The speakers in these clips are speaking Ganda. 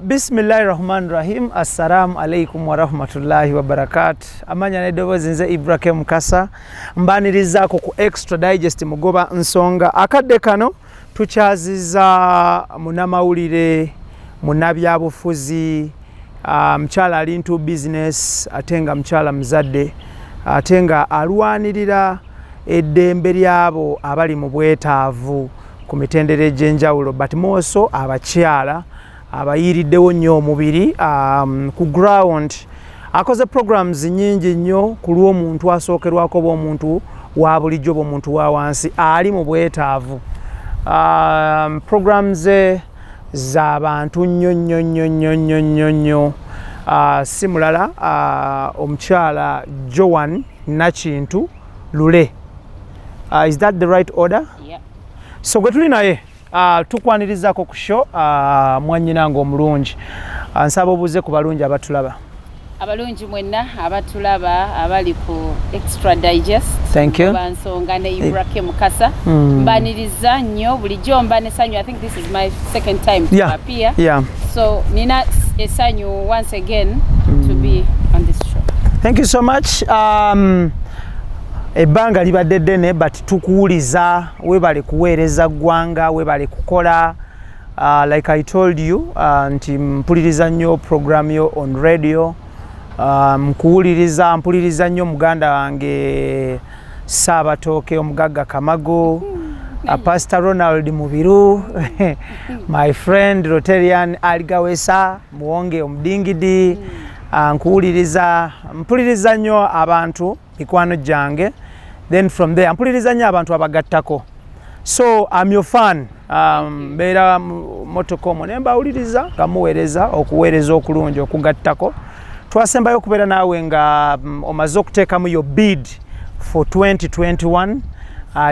Bismillahirrahmanirrahim. Assalamu alaikum wa rahmatullahi wa barakatuh. Amanya nedobozi nze IBRAH Mukasa mbanirizaako ku Extra Digest mugoba nsonga akadde kano tukyaziza munamawulire munabyabufuzi mchala ali into business atenga mchala mzadde atenga alwanirira eddembe lyabo abali mu bwetaavu ku mitendere gy'enjawulo but moso abakyala abayiriddewo nnyo omubiri ku ground akoze programs nyingi nnyo ku lw'omuntu asookerwako b'omuntu wa bulijjo b'omuntu wa wansi ali mu bwetaavu programs z'abantu nnyo si mulala omukyala Joan Nakintu Lule. Is that the right order? Yeah. So gwe tuli naye tukwanirizako ku show mwannyinange omulungi nsaba obuze ku balungi abatulaba. Abalungi mwenna abatulaba abali ku Extra Digest. Thank you. Bansonga ne IBRAH Mukasa. Mbaniriza nnyo bulijjo mbanesanyu. I think this is my second time to appear. Yeah. So nina esanyu once again to be on this show. Thank you so much. Ebbanga libadde ddene but tukuwuliza webale kuweereza ggwanga webale kukola like I told you nti mpuliriza nnyo program yo on radio mpuliriza nnyo muganda wange Saabatooke omugagga Kamago Pastor Ronald Mubiru my friend Rotarian Aligawesa muwonge omudingidi mpuliriza nnyo abantu mikwano gyange. Then from there mpuliriza nnyo abantu abagattako. So I'm your fan. Mbeera motokomo ne mbawuliriza nga muweereza okuweereza okulungi okugattako. Twasembayo okubeera naawe nga omaze okuteekamu your bid for 2021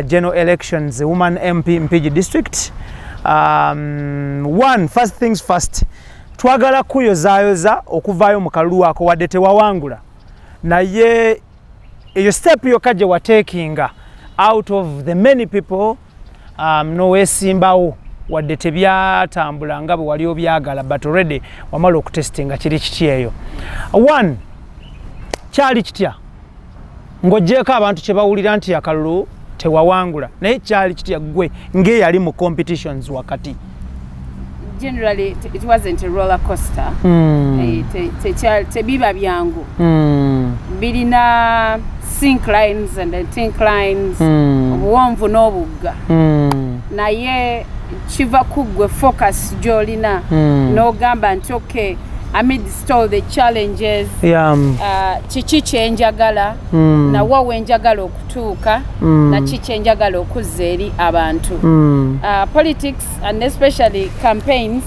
general elections woman MP Mpigi district. First things first, twagala kuyozaayoza okuvaayo mu kalulu ako wadde tewawangula naye eyo step yokka gye wateekinga out of the many people noweesimbawo wadde tebyatambula nga bwe wali obyagala but already wamala okutestinga kiri kiti eyo. Kyali kitya ng'oggyeko abantu kye bawulira nti akalulu tewawangula naye kyali kitya ggwe ng'eyali mu competitions wakati? Generally it wasn't a roller coaster. Tebiba byangu. Birina synclines and anticlines, obuwanvu n'obugga. Naye kiva kuggwe focus gy'olina n'ogamba nti okay, amidst all the challenges kiki kyenjagala nawa wenjagala okutuuka na kiki kyenjagala okuzza eri abantu. Politics and especially campaigns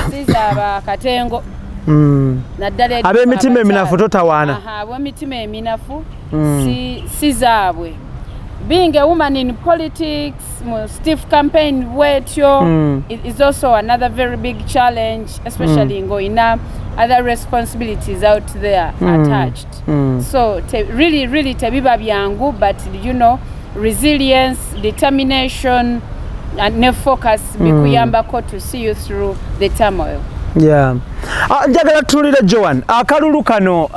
sizaba katengo naddala ab'emitima eminafu totawaana. Ab'emitima eminafu sizaabwe. Being a woman in politics, stiff campaign wetyo is also another very big challenge, especially in other responsibilities out there attached. So really tebiba byangu, but you know, resilience, determination and focus bikuyambako to see you through the turmoil. Yeah. Njagala tulira Joan, akalulu kano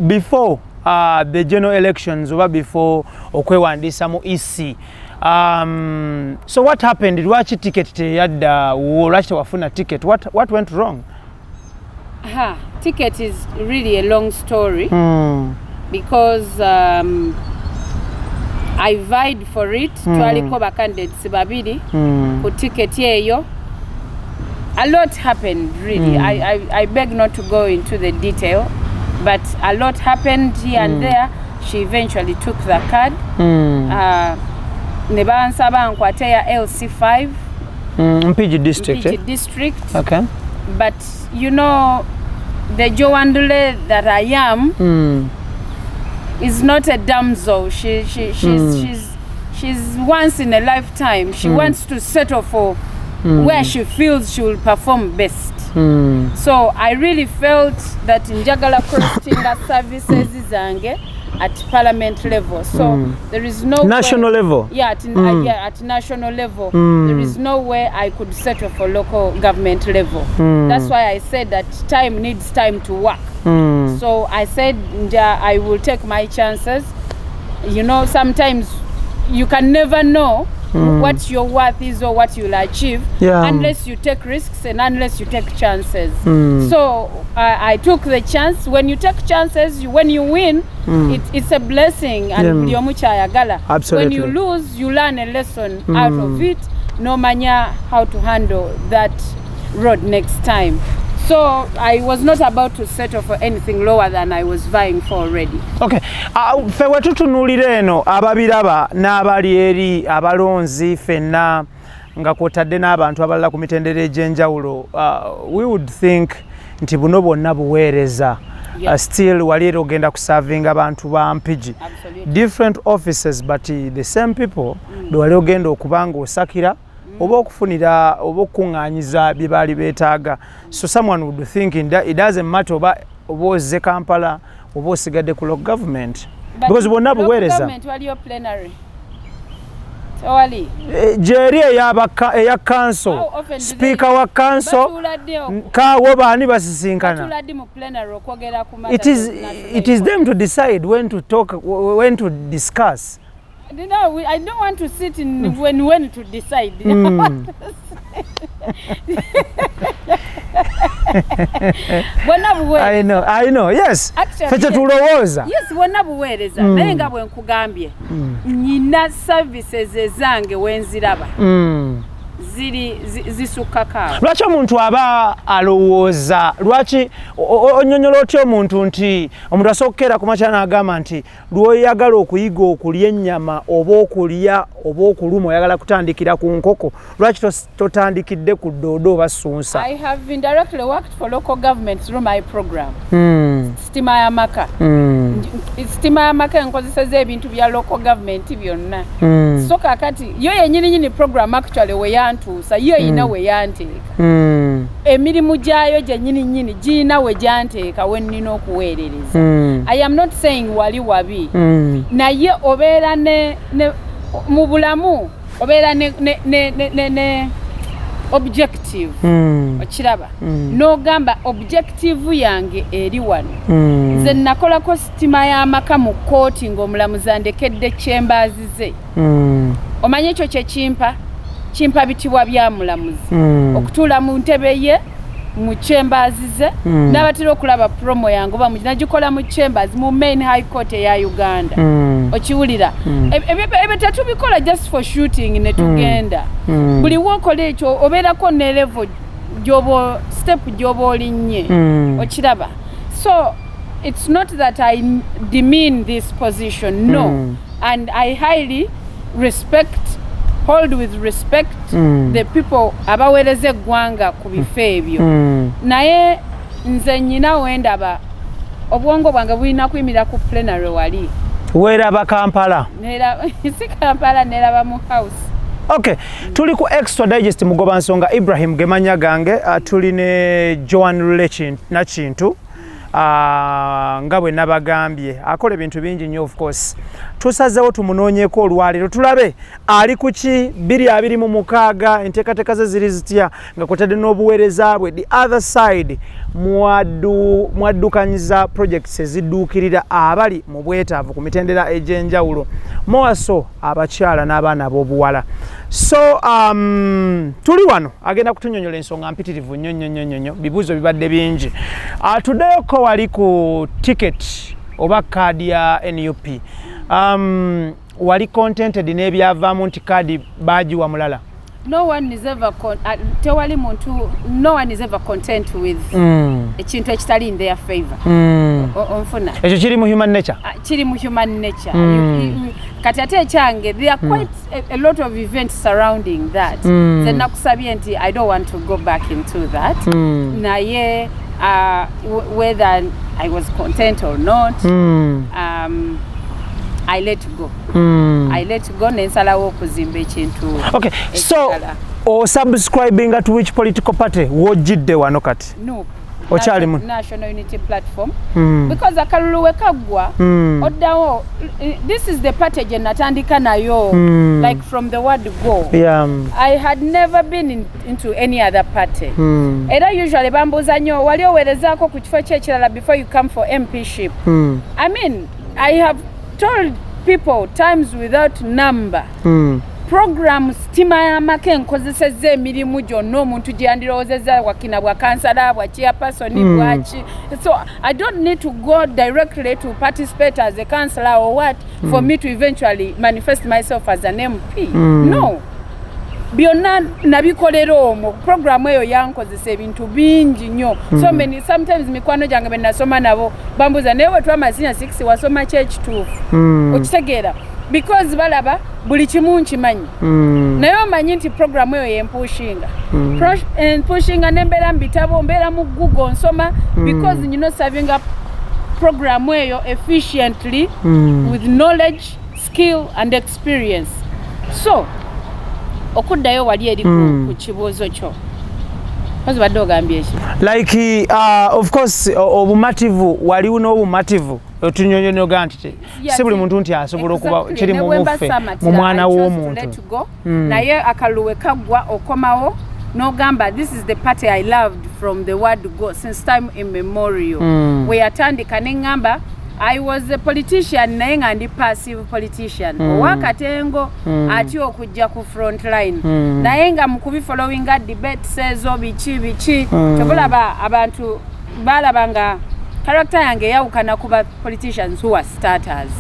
before the general elections oba before okwewandiisa mu EC. So what happened? Lwaki ticket teyadda? Lwaki tewafuna ticket? What went wrong? Ticket is really a long story because I vied for it. Twaliko bacandidates babiri ku ticket eyo. A lot happened really. I beg not to go into the detail, but a lot happened here and there. She eventually took the card. Ne bansaba nkwate ya LC5 Mpigi district. District. Okay. But you know, the Joan Lule that I am is not a damsel. She's once in a lifetime. She wants to settle for where she feels she will perform best. So I really felt that njagala crossing services zange at parliament level. So there is no national level. Yeah, at national level. There is no way I could settle for local government level. That's why I said that time needs time to work. So I said I will take my chances. You know, sometimes you can never know what your worth is or what you'll achieve unless you take risks and unless you take chances. So I took the chance. When you take chances, when you win, it's a blessing. And absolutely. When you lose, you learn a lesson out of it. No manya how to handle that road next time. So I was not about to settle for anything lower than I was vying for already. Okay. Fe wetutunulire eno ababiraba n'abali eri abalonzi fenna nga kwotadde n'abantu abalala ku mitendera egy'enjawulo, we would think nti buno bonna buweereza. Still wali era ogenda kuservinga abantu ba mpigi different offices but the same people be wali ogenda okuba ng'osakira oba okufunira oba okuŋŋaanyiza bye baali beetaaga. So someone would think it doesn't matter oba ozze Kampala oba osigadde ku local government because bonna buweereza. Jeri eya council, speaker wa council, kawo baani basisinkana. It is them to decide when to talk, when to discuss. No, I don't want to sit in when to decide. I know, yes. Actually, yes, wanabuweereza. Naye nga bwe nkugambye. Nyina services ezange wenziraba. Zisukaka. Lwaki omuntu aba alowooza, lwaki onnyonnyola otya omuntu nti omuntu asookera ku makya n'agamba nti lw'oyagala okuyiga okulya ennyama oba okulya oba okuluma oyagala kutandikira ku nkoko, lwaki totandikidde ku ddoodo oba ssunsa? I have indirectly worked for local government through my program. Stima ya maka. Stima ya maka enkozeseza ebintu bya local government byonna. So kakati yo yennyini program actually we yantuusa yo ina we yanteeka. Emirimu gyayo gyennyini gina we gyanteeka we nnina okuweerereza. I am not saying wali wabi. Naye obeera ne mu bulamu obeera ne objective. Okiraba. N'ogamba objective yange eri wano. Nze nakolako sitima y'amaka mu kkooti ng'omulamuzi andekedde chambers ze. Omanye ekyo kye kimpa bitibwa bya mulamuzi. Okutuula mu ntebe ye mu chambers ze n'abatera okulaba promo yange oba nagikola mu chambers mu main high court eya Uganda. Okiwulira ebyo tetubikola just for shooting ne tugenda. Buli wokola ekyo obeerako ne level step gyoba olinnye. Okiraba. So it's not that I demean this position, no. And I highly hold with respect the people abaweereza eggwanga ku bifo ebyo. Naye nze nnyina wendaba obwongo bwange bulina kuyimira ku plenary wali. Weeraba Kampala? Si Kampala, neeraba mu house. Okay, tuli ku Extra Digest mugoba nsonga Ibrahim gemanya gange, tuli ne Joan Nakintu. Nga bwe nabagambye akola ebintu bingi nnyo. Of course tusazeewo tumunoonyeeko olwaliro tulabe ali ku ki 2026 enteekateeka ze ziri zitya nga kwotadde n'obuweereza bwe. The other side mwaddukanyiza projects ezidduukirira abali mu bwetaavu ku mitendera egy'enjawulo mowaso abakyala n'abaana b'obuwala. So tuli wano agenda kutunyonyola ensonga mpitirivu nnyo bibuuzo bibadde bingi. Tuddeyoko wali ku ticket oba kaadi ya NUP. Wali contented n'ebyavaamu nti kaadi baagiwa mulala? No one is ever content with ekintu ekitali in their favor. Onfuna ekyo kiri mu human nature? Kiri mu human nature. Kati ate ekyange there are quite a lot of events surrounding that. Ze nakusabye nti I don't want to go back into that. Naye whether I was content or not, I let go. I let go nensalawo okuzimba ekintu. Okay, so subscribing to which political party wojjidde wano kati? NUP. National Unity Platform. Because akalulu wekagwa oddawo, this is the party gye natandika nayo, like from the word go. I had never been into any other party. Era usually bambuza nnyo wali owerezaako ku kifo ky'ekirala before you come for MPship. I mean, I have told people times without number. Programs tima y'amaka enkozesezza emirimu gyonna omuntu gye yandirowoozezza wakina bwa kansala bwa chairperson bwaki. So I don't need to go directly to participate as a councillor or what for me to eventually manifest myself as an MP. No. Byonna nabikolera omwo. Programu eyo yankozesa ebintu bingi nnyo. So many sometimes mikwano gyange be nasoma nabo bambuza naye bwe twama senior 6 wasoma ki ekituufu. Okitegeera. Because balaba buli kimu nkimanyi. Naye omanyi nti programu eyo yempushinga. Pushinga nembeera mu bitabo, mbeera mu Google nsoma because nyino serving up programu eyo efficiently with knowledge, skill and experience. So okuddayo wali eri ku kibuuzo kyo. Kozi badde ogambye ki? Like of course obumativu waliwo n'obumativu otunyonyoga nti si buli muntu nti asobola okuba kiri mu muffe mu mwana w'omuntu. Naye akaluwe kagwa okomawo n'ogamba this is the party I loved from the word go since time immemorial. We yatandika n'engamba I was a politician naye nga ndi passive politician. Owakatengo ati okujja ku front line. Naye nga mu kubifollowinga debates ezo biki tebulaba abantu balabanga character yange yawukana kuba politicians who are starters.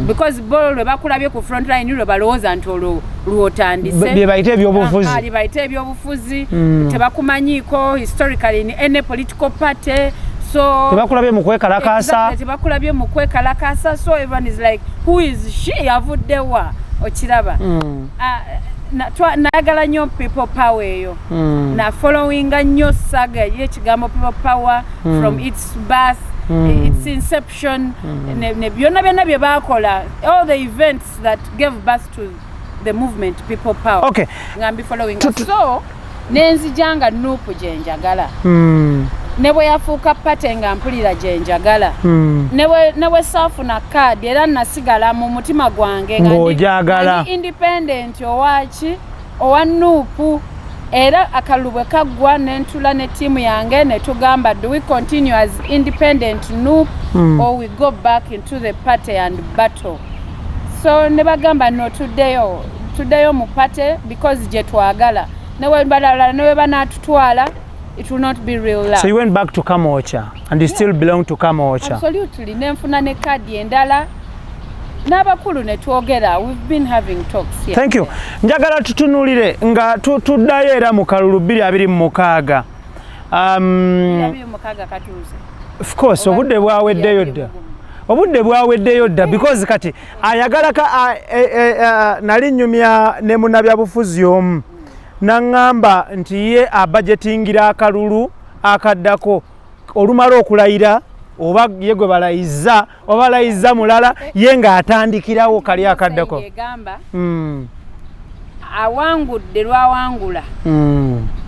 Because bo lwe bakulabye ku front line lwe balowooza nti olwo lwotandise. Bye bayite ebyobufuzi. Bali bayite ebyobufuzi. Tebakumanyiiko historically in any political party. So tebakulabye mu kwekalakasa. Tebakulabye mu kwekalakasa. So everyone is like who is she avuddewa okiraba. Nayagala nnyo people power eyo. Na followinga nnyo saga y'ekigambo people power from its birth, its inception, ne byonna byonna bye baakola, all the events that gave birth to the movement people power. Okay. Ngambi following. So nenzijanga NUP gye njagala. Ne bwe yafuuka pate nga mpulira gye njagala. Ne bwe saafuna kaadi era nasigala mu mutima gwange ng'ojagala independent owaki owa NUP. Era akalubwe kaggwa n'entula ne tiimu yange ne tugamba do we continue as independent NUP or we go back into the party and battle. So ne bagamba no tuddeyo mu party because gye twagala. Ne bwe balala ne bwe banaatutwala it will not be real love. So you went back to Kamocha and you still belong to Kamocha? Absolutely. Nenfuna ne kadi endala. N'abakulu ne twogera. We've been having talks here. Thank you. Njagala tutunulire nga tuddayo era mu kalulu 2026. 2026 katuuze. Of course, obudde bwaweddeyo dda. Obudde bwaweddeyo dda because kati ayagala nali nnyumya ne munnabyabufuzi omu. Nangamba nti ye abudgetingira akalulu akaddako olumala okulayira oba ye gwe balayiza oba balayiza mulala ye nga atandikirawo kali akaddako. Awangudde lwawangula.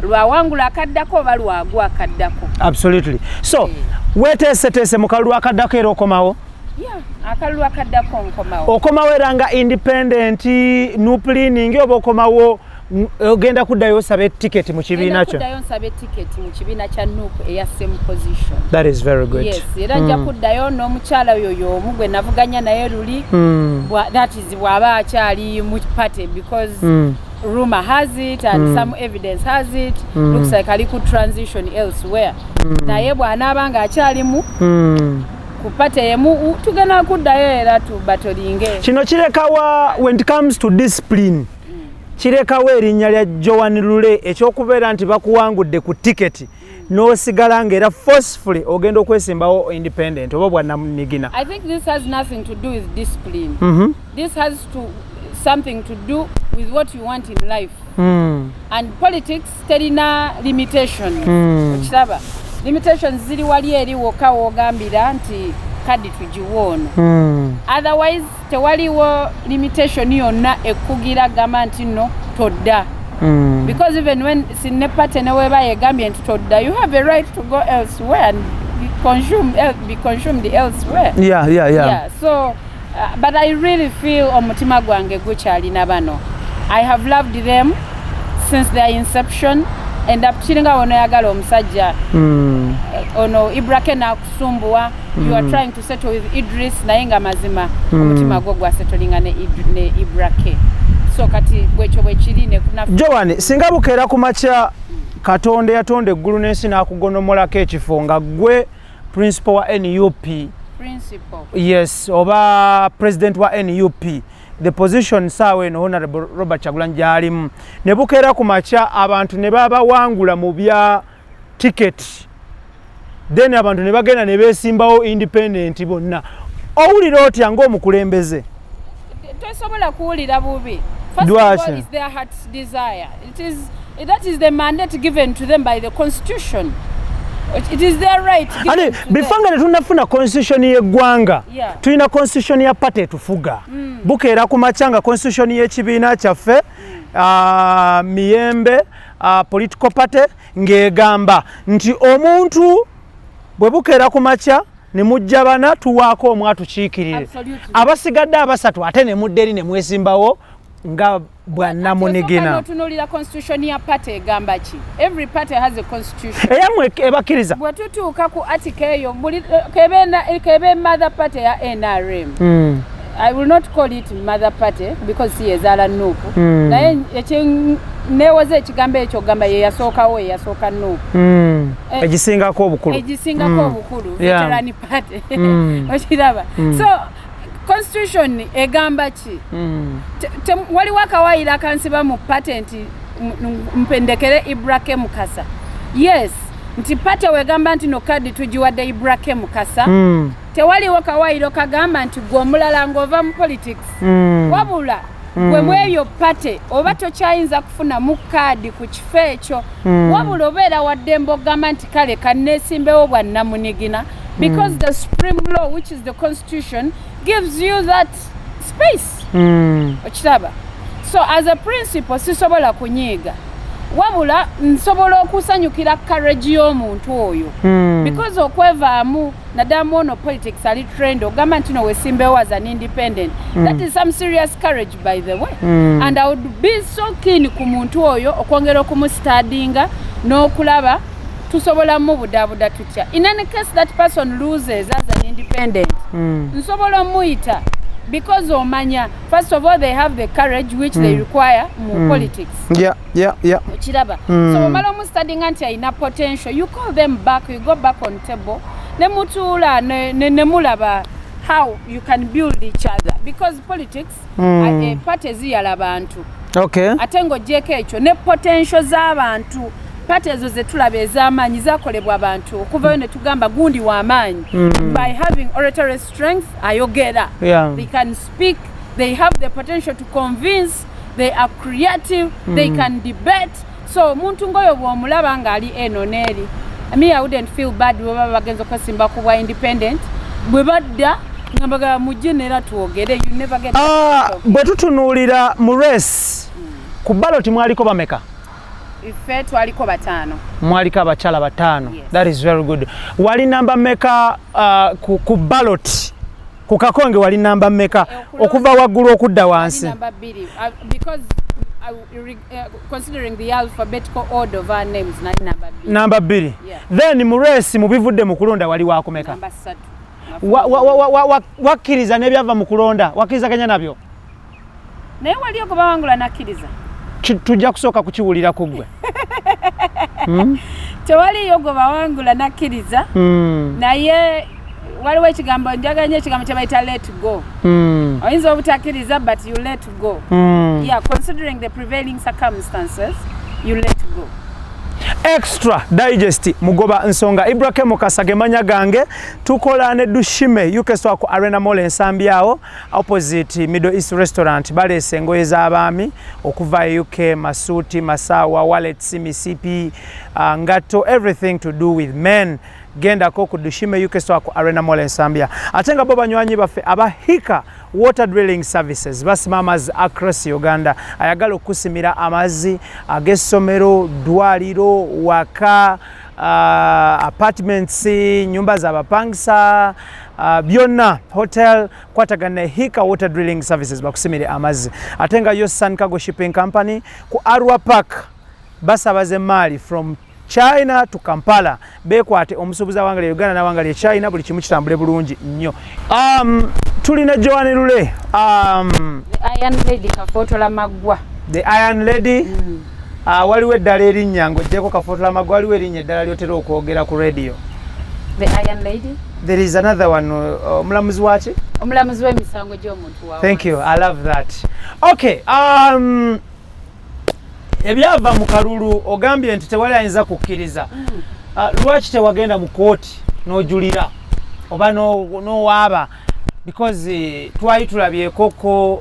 Lwawangula akaddako oba lwagwa akaddako. Absolutely. So weteeseteese mu kalulu akaddako era okomawo? Yeah, akalulu akaddako nkomawo. Okomawo era nga independent NUP leaning oba okomawo ogenda kuddayo osabe ticket mu kibiina kyo? Kuddayo nsabe ticket mu kibiina kya NUP eya same position. That is very good. Yes, era nja kuddayo n'omukyala oyo omu gwe navuganya naye luli. That is bw'aba akyali mu party because rumor has it and some evidence has it. Looks like ali ku transition elsewhere. Naye bw'anaaba nga akyalimu ku party emu tugenda kuddayo era tubatolinge. Kino kirekawa when it comes to discipline. Kirekawo erinnya lya Joan Lule ekyokubeera nti bakuwangudde ku tiketi n'osigala ng'era forcefully ogenda okwesimbawo independent oba bwannamigina. I think this has nothing to do with discipline. This has something to do with what you want in life. And politics terina limitations. Okiraba limitations ziri wali eri wokka wogambira nti kadi tugiwono. Otherwise tewaliwo limitation yonna ekkugira gamba nti no todda. Because even when sinne party newe bayegambye nti todda, you have a right to go elsewhere and be consumed elsewhere. Yeah. So but I really feel omutima gwange gukyalina bano. I have loved them since their inception, and kiringa wono yagala omusajja ono IBRAH nakusumbuwa, you are trying to settle with Idris naye nga mazima omutima gwo gwasettlinga ne IBRAH. So kati bwekyo bwekirine Joan, singa bukeera ku makya Katonda yatonda eggulu n'ensi n'akugonomolako ekifo nga gwe principal wa NUP. Yes, oba president wa NUP. The position sawe no Honorable Robert Kyagulanyi gyalimu. Ne bukeera ku makya abantu ne baba wangula mu bya ticket. Then abantu ne bagenda ne beesimbawo independent bonna. Owulira otya ng'omukulembeze? Tosobola kuwulira bubi. First of all, it's their heart's desire. That is the mandate given to them by the Constitution. It is their right. Bifanga ne tunafuna constitution y'eggwanga. Tulina constitution ya party etufuga. Bukeera ku makyanga constitution y'ekibiina kyaffe Miyembe political party ng'egamba nti omuntu bwe bukeera ku makya ne mujja bana tuwaako omu atukiikirire. Abasigadde abasatu ate ne mudderi ne mwesimbawo nga bwannamunigina. Tunulira constitution ya party egamba ki? Every party has a constitution. Eyamwe ebakkiriza. Bwe tutuuka ku article eyo kebe mother party ya NRM. I will not call it mother party because she is ala NUP. Naye newoze ekigambo ekyo gamba ye yasookawo yasooka NUP. Egisingako obukulu. Egisingako obukulu. Veteran party. Okiraba. So constitution egamba ki? Waliwo akawaayiro akansiba mu patent mpendekere IBRAH Mukasa. Yes, nti party wegamba nti no kadi tugiwadde IBRAH Mukasa. Tewaliwo kawaayiro kagamba nti gwe omulala ng'ova mu politics. Wabula gwe mwebyo party oba tokyayinza kufuna mu kaadi ku kifo ekyo. Wabula obeera waddembe ogamba nti kale kanneesimbewo bwannamunigina. Because the supreme law, which is the constitution, gives you that space. Okiraba. So as a principle sisobola kunyiiga. Wabula nsobola okusanyukira courage y'omuntu oyo. Because okwevaamu nadamu ono politics ali trend ogamba nti no wesimbewo as an independent. That is some serious courage by the way. And I would be so keen ku muntu oyo okwongera okumusitadinga n'okulaba tusobola mu budabuda tutya. In any case that person loses as an independent. Nsobola muyita because omanya first of all they have the courage which they require mu politics. Yeah. Ochiraba. So omala mu studying anti ina potential, you call them back, you go back on table. Ne mutula ne mulaba how you can build each other because politics party ziyala abantu. Okay. Atengo jeke ekyo ne potential z'abantu. Party ezo zetulaba ez'amaanyi zakolebwa abantu okuvayo ne tugamba gundi w'amaanyi. By having oratory strength ayogera. They can speak, they have the potential to convince, they are creative, they can debate. So muntu ngoyo bw'omulaba ng'ali eno n'eri. I wouldn't feel bad bwe baba bagenza okwesimba ku bwa independent. Bwe badda ngambaga mujje neera twogere, you never get bwe tutunuulira mu race ku ballot mwaliko bameka? Ife twaliko batano. Mwaliko abakyala batano. Yes. That is very good. Wali namba meka ku ballot ku kakonge wali namba meka okuva waggulu okudda wansi? Namba 2 because considering the alphabetical order of our names number 2. Yeah. Then mu race mu bivudde mu kulonda wali wakumeka? Namba 3. Wakkiriza n'ebyava mu kulonda wakkirizaganya nabyo? Naye wali okuba wangula nakkiriza. Tujja kusooka kukiwulira ku gwe. Tewali yogoba wangula nakkiriza. Naye waliwo ekigambo njaganya ekigambo kye bayita let go. Oyinza obutakkiriza but you let go. Yeah, considering the prevailing circumstances, you let go. Extra digest mugoba nsonga IBRAH Mukasa gemanya gange tukola ne dushime UKSO ku Arena Mall ensambyawo opposite Middle East Restaurant balese engoye z'abaami okuva UK masuti masawa wallets misipi ngato everything to do with men genda ko ku dushime UKSO ku Arena Mall ensambya atenga bo banywanyi baffe abahika water drilling services basima amazzi across Uganda ayagala okusimira amazzi ag'essomero dwaliro waka apartments nyumba z'abapangisa byonna hotel kwatagana Hika water drilling services bakusimire amazzi atenga yo Sun Cargo Shipping Company ku Arua Park basabaze mali from China to Kampala bekwate omusubuza wangali Uganda na wangali China buli kimu kitambule bulungi nnyo. Tulina Joan Lule the Iron Lady kafotola magwa. The Iron Lady waliwo eddala erinnya ng'ogyeko kafotola magwa waliwo erinnya eddala lyotera okwogera ku radio. The Iron Lady. There is another one omulamuzi waki? Omulamuzi w'emisango gy'omuntu wawe. Thank you, I love that. Okay, ebyava mu kalulu ogambye nti tewali ayinza kukkiriza lwaki tewagenda mu kooti n'ojulira oba n'owaaba because twali tulabyeko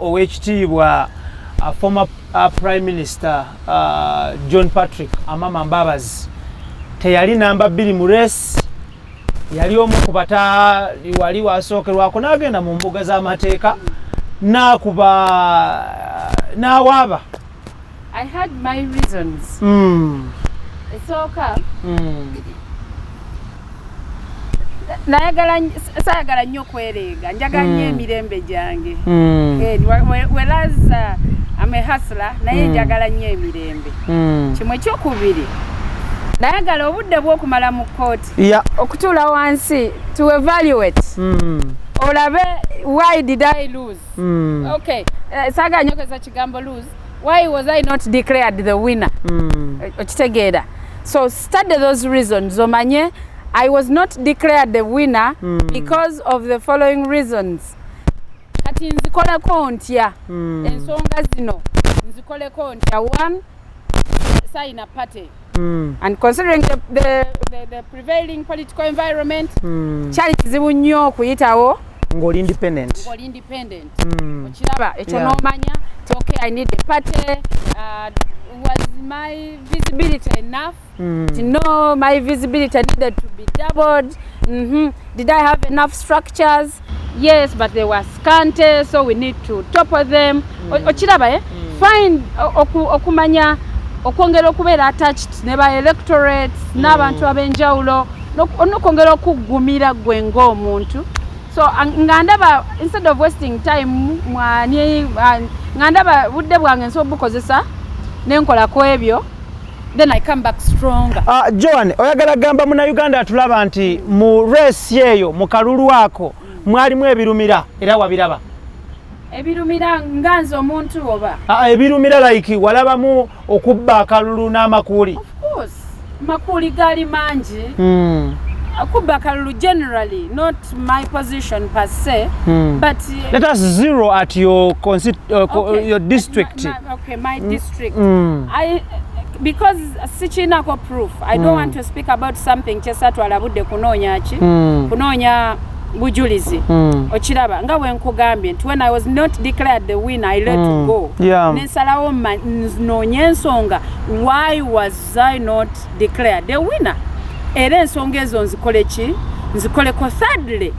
ow'ekitiibwa former Prime Minister John Patrick Amama Mbabazi teyali namba 2 mu race yali omu ku batali wali wasookerwako n'agenda mu mbuga z'amateeka n'awaaba. I had my reasons. Esooka sayagala nnyo kwereega njagala nnyo emirembe gyange whereas I'm a hustler naye njagala nnyo emirembe kimu ekyokubiri nayagala obudde bw'okumala mu kkooti okutuula wansi to evaluate olabe why did I lose okay saagala nnyo kozesa kigambo lose. Why was I not declared the winner? Okitegeera. So study those reasons. Omanye I was not declared the winner because of the following reasons. Kati nzikoleko ntya ensonga zino nzikoleko ntya. One, sign a party. And considering the prevailing political environment, kyali kizibu nnyo okuyitawo ng'oli independent. Okiraba ekyo n'omanya okay, I need a party. Was my visibility enough? To know my visibility needed to be doubled. Did I have enough structures? Yes, but they were scanty, so we need to topple them. Okiraba find okumanya okwongera okubeera attached ne ba electorates n'abantu ab'enjawulo n'okwongera okuggumira gwe ng'omuntu. So ngandaba instead of wasting time mwani ngandaba budde bwange nso bukozesa nenkola ko ebyo then I come back stronger. Joan oyagala gamba muna Uganda atulaba nti mu race yeyo mu kalulu ako mwalimu ebirumira era wabiraba. Ebirumira nganzo omuntu oba ebirumira like walabamu okubba akalulu n'amakuli. Of course makuli gali mangi. Akubba kalulu generally, not my position per se, but let us zero at your your district. My district. Because sichinako proof. I don't want to speak about something chesa twalabudde kunoonya ki kunoonya bujulizi. Okiraba nga bwe nkugambye nti when I was not declared the winner I let to go. Nensalawo noonye ensonga why was I not declared the winner? Era ensonga ezo nzikoleko thirdly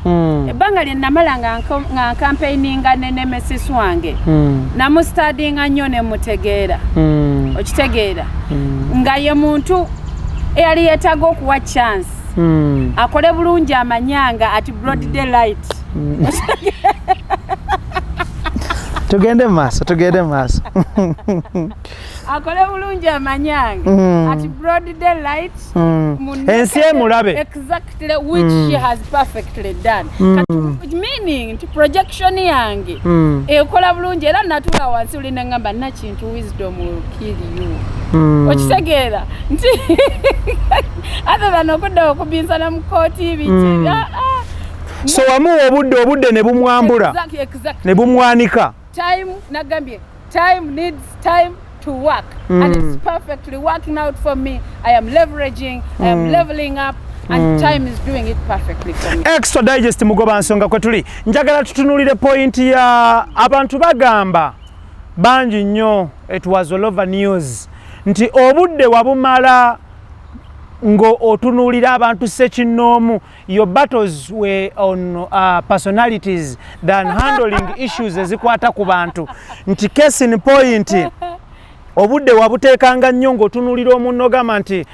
ebbanga lye namala nga campaigninga ne nemesis wange namustadinga nnyo ne mutegeera okitegeera nga ye muntu eyali yeetaaga okuwa chance akole bulungi amanyanga at broad daylight. Tugende maaso akole bulungi amanyanga at broad daylight ensi emulabe exactly which she has perfectly done. Meaning to projection yange ekola bulungi era natula wansi ulina ngamba na kintu wisdom will kill you. Okitegeera nti other than okudda okubinsana mu kooti biti so wamu obudde ne bumwambula ne bumwanika. Time nagambye time needs time to work and it's perfectly working out for me. I am leveraging, I am leveling up and time is doing it perfectly for me. Extra digest mugoba nsonga kwetuli njagala tutunulire point ya abantu bagamba banji nnyo it was all over news nti obudde wabumala ngo otunuulira abantu sekinnoomu. Your battles were on personalities than handling issues ezikwata ku bantu. Nti case in point obudde wabuteekanga nnyo ng'otunuulira omunno gamba nti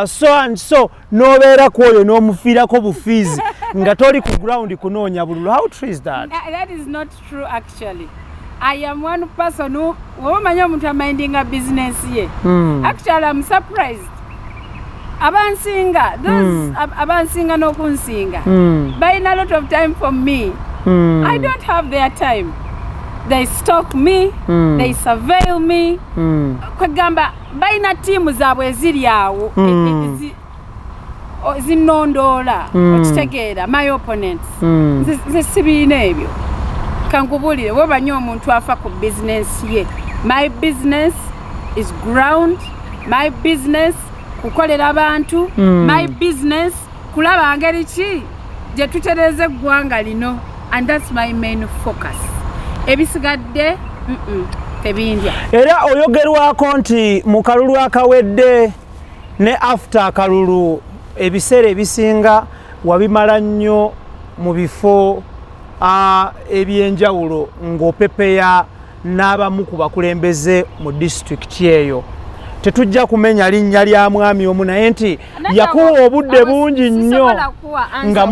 so and so n'obeera ku oyo n'omufiirako bufiizi nga toli ku ground kunoonya bululu. How true is that? That is not true actually. I am one person who womanya omuntu aminding a business ye. Actually I'm surprised. Abansinga, those abansinga n'okunsinga. Buying a lot of time from me. I don't have their time. They stalk me, they surveil me. Kwegamba bayina tiimu zaabwe eziri awo zinondoola okitegeera my opponents. Nze sibiina ebyo. Kankubulire woba nnyo omuntu afa ku business ye. My business is ground. My business kukolera abantu. My business kulaba ngeri ki gye tutereze eggwanga lino, and that's my main focus. Ebisigadde tebindya. Era oyogerwako nti mu kalulu akawedde ne after akalulu ebiseera ebisinga wabimala nnyo mu bifo ebyenjawulo ng'opepeya n'abamu ku bakulembeze mu disitulikiti eyo. Tetujja kumenya linnya lya mwami omu naye nti yakuwa obudde bungi nnyo nga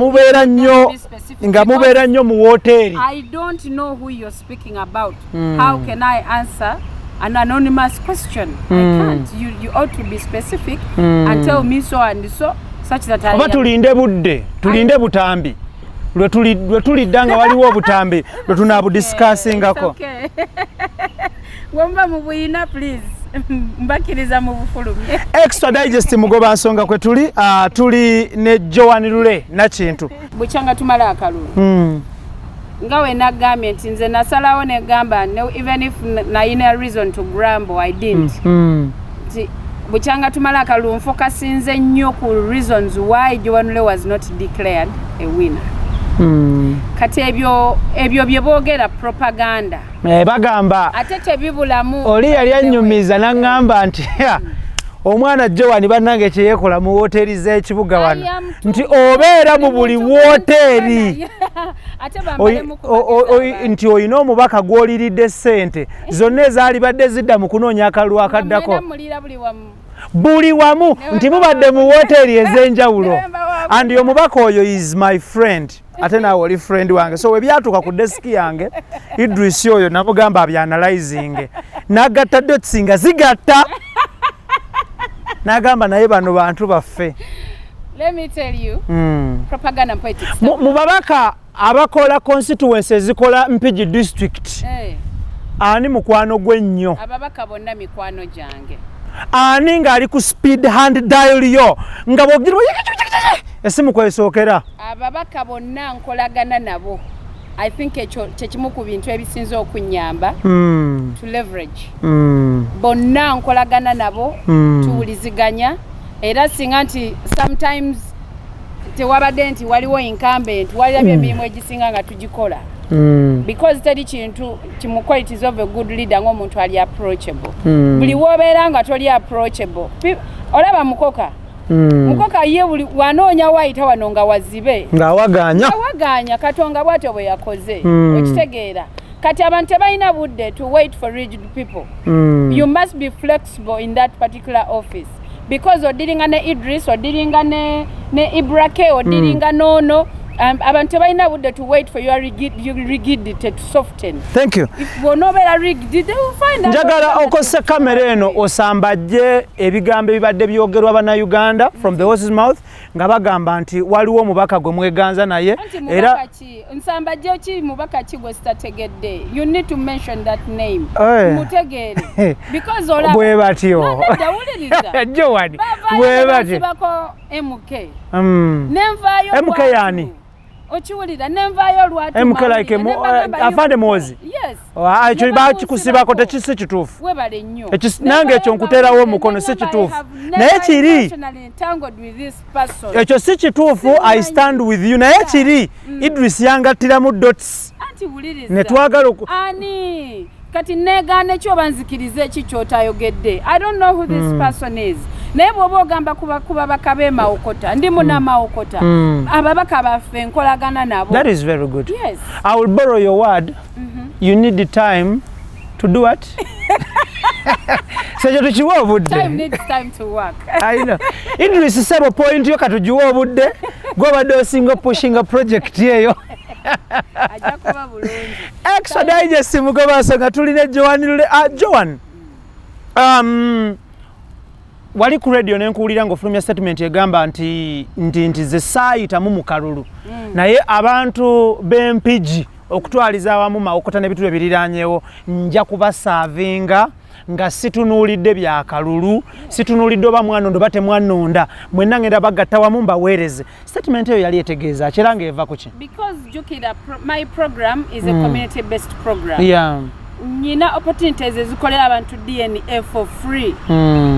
mubeera nnyo mu woteeri. I don't know who you're speaking about. How can I answer an anonymous question? I can't. You ought to be specific and tell me so and so such that I oba tulinde budde, tulinde butambi. Lwe tulidda nga waliwo obutambi lwe tunaabudiscussingako. Womba mu buyina please. Mbakiriza mu bufulumye. Extra digest mugoba nsonga kwe tuli ne Joan Lule na kintu. Bukyanga tumala akalulu. Nga we nagambye nti nze nasalawo ne gamba even if nayina reason to grumble I didn't. Bukyanga tumala akalulu nfokasinze nnyo ku reasons why Joan Lule was not declared a winner. Kati ebyo bye boogera propaganda. Bagamba ate tebibulamu. Oli yali annyumiza n'aŋŋamba nti omwana Joan bannange kye yeekola mu woteeri z'ekibuga wano nti obeera mu buli woteeri nti olina omubaka gw'oliridde ssente zonna ezaali badde zidda mu kunoonya akalulu akaddako buli wamu nti mubadde mu woteeri ez'enjawulo. And omubaka oyo is my friend. Ate naawe oli friend wange. So we byatuuka ku desiki yange Idris oyo namugamba abyanalizing. Nagatta dots nga zigatta. Nagamba naye bano bantu baffe. Let me tell you. Propaganda and politics. Mu babaka abakola constituency ezikola Mpigi district. Ani mukwano gwe nnyo. Ababaka bonna mikwano gyange. Ani ng'ali ku speed hand dial yo nga bwogirwa esimu kwesookera. Ababaka bonna nkolagana nabo. I think kyekimu ku bintu ebisinza okunnyamba to leverage. Bonna nkolagana nabo tuwuliziganya era singa nti sometimes tewabadde nti waliwo incumbent walabye emirimu egisinga nga tugikola. Because teri kintu kimu qualities of a good leader ng'omuntu ali approachable. Buli wobeera nga toli approachable. Olaba mukoka. Mukoka ye buli wanoonya wayita wano nga wazibe. Ng'awaganya Katonga bw'atyo bwe yakoze. Okitegeera. Kati abantu tebalina budde to wait for rigid people. You must be flexible in that particular office. Because odiringa ne Idris, odiringa ne IBRAH, odiringa nono. Abantu tebalina budde to wait for your rigidity to soften. Thank you. If wonobera rigid, they will find out. Njagala okose kamera eno osambajje ebigambo ebibadde byogerwa bana Uganda from the horse's mouth nga bagamba nti waliwo omubaka gwe mweganza naye era nsambajje ki mubaka ki gwe sitategedde. You need to mention that name. Mutegeere. Because ola bwe batyo. Joan. Bwe batyo. MK. Nenvayo MK yani. Ochiwulira nenvayo lwatu. MK like afande mozi. Yes. Ekyo bakikusibako tekisi kituufu. Webale nnyo. Nange ekyo nkuteerawo omukono si kituufu. Naye kiri. Ekyo si kituufu. I stand with you. Naye kiri. Idris yangattiramu dots. Anti wuliriza. Ne twagala ani kati negane kyo banzikirize kikyotayogedde. I don't know who this person is. Naye bw'oba ogamba kuba bakabe Mawokota ndi muna Mawokota ababaka baffe nkolagana nabo. That is very good. Yes. I will borrow your word. You need the time to do what? So tuchiwa obudde. Time needs time to work. I know. Idris sebo point yo katujiwa obudde gwabadde osinga pushing a project yeyo. Ajja kuba bulungi. Extra digest mugoba nsonga tulina Joan Joan. Wali ku radio nenkuwulira ng'ofulumya statement egamba nti ze saayitamu mu kalulu naye abantu b'empigi okutwaliza awamu Mawokota n'ebintu ebiriraanyeewo nja kubasaavinga nga situnuulidde bya kalulu situnuulidde oba mwanonda oba temwanonda mwenna ngenda bagatta wamu mbaweereze. Statement eyo yali etegeeza ki era ng'eva ku ki? Because Jukira, my program is a community based program. Yeah. Nyina opportunities ezikolera abantu DNA for free.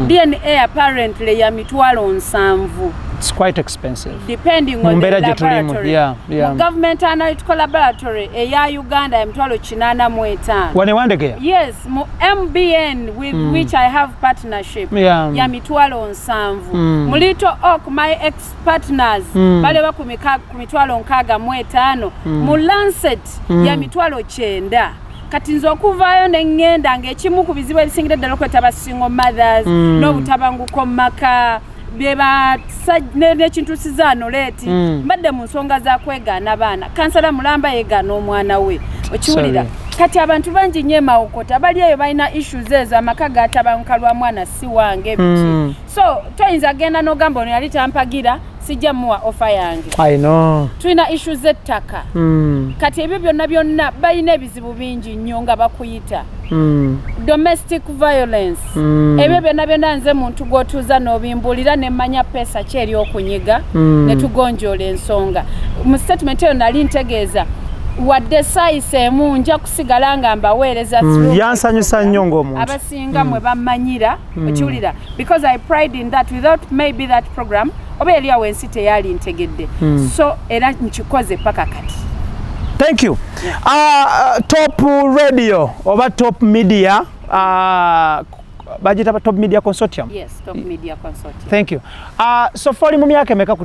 DNA apparently ya $7,000. It's quite expensive. Depending on the laboratory. Yeah. Government analytical laboratory eya Uganda ya $885. Wanewandegea? Yes, MBN with which I have partnership. Ya $7,000. Mulito Oak, my ex-partners, bale ba ku $6,500. Mu Lancet ya $9,000. Kati nzo okuvaayo n'engenda ng'ekimu ku bizibu ebisingire ddala okwetaba single mothers n'obutabanguko mu maka n'ekintu sizaano leeti mbadde mu nsonga za kwegaana baana kansala mulamba yeegaana omwana we okiwulira kati abantu bangi nnyo Mawokota bali eyo balina issues ezo amaka gatabanguka lwa mwana si wange biki so toyinza genda n'ogamba ono yali tampagira sijja muwa offer yange. I know. Tulina issues z'ettaka. Kati ebyo byonna balina ebizibu bingi nnyo nga bakuyita. Domestic violence. Ebyo byonna nze muntu gw'otuuza n'obimbulira ne mmanya pesa ki eri okunyiga ne tugonjoola ensonga. Mu statement eyo nali ntegeeza wadde sayise emu nja kusigala nga mbaweereza yansanyusa nnyo ng'omuntu abasinga mwe bamanyira okiwulira because I pride in that without maybe that program oba eri awo ensi teyali ntegedde so era nkikoze paka kati. Thank you. Top radio oba top media bagita top media consortium. Yes, top media consortium. Thank you. So for mu myaka emeka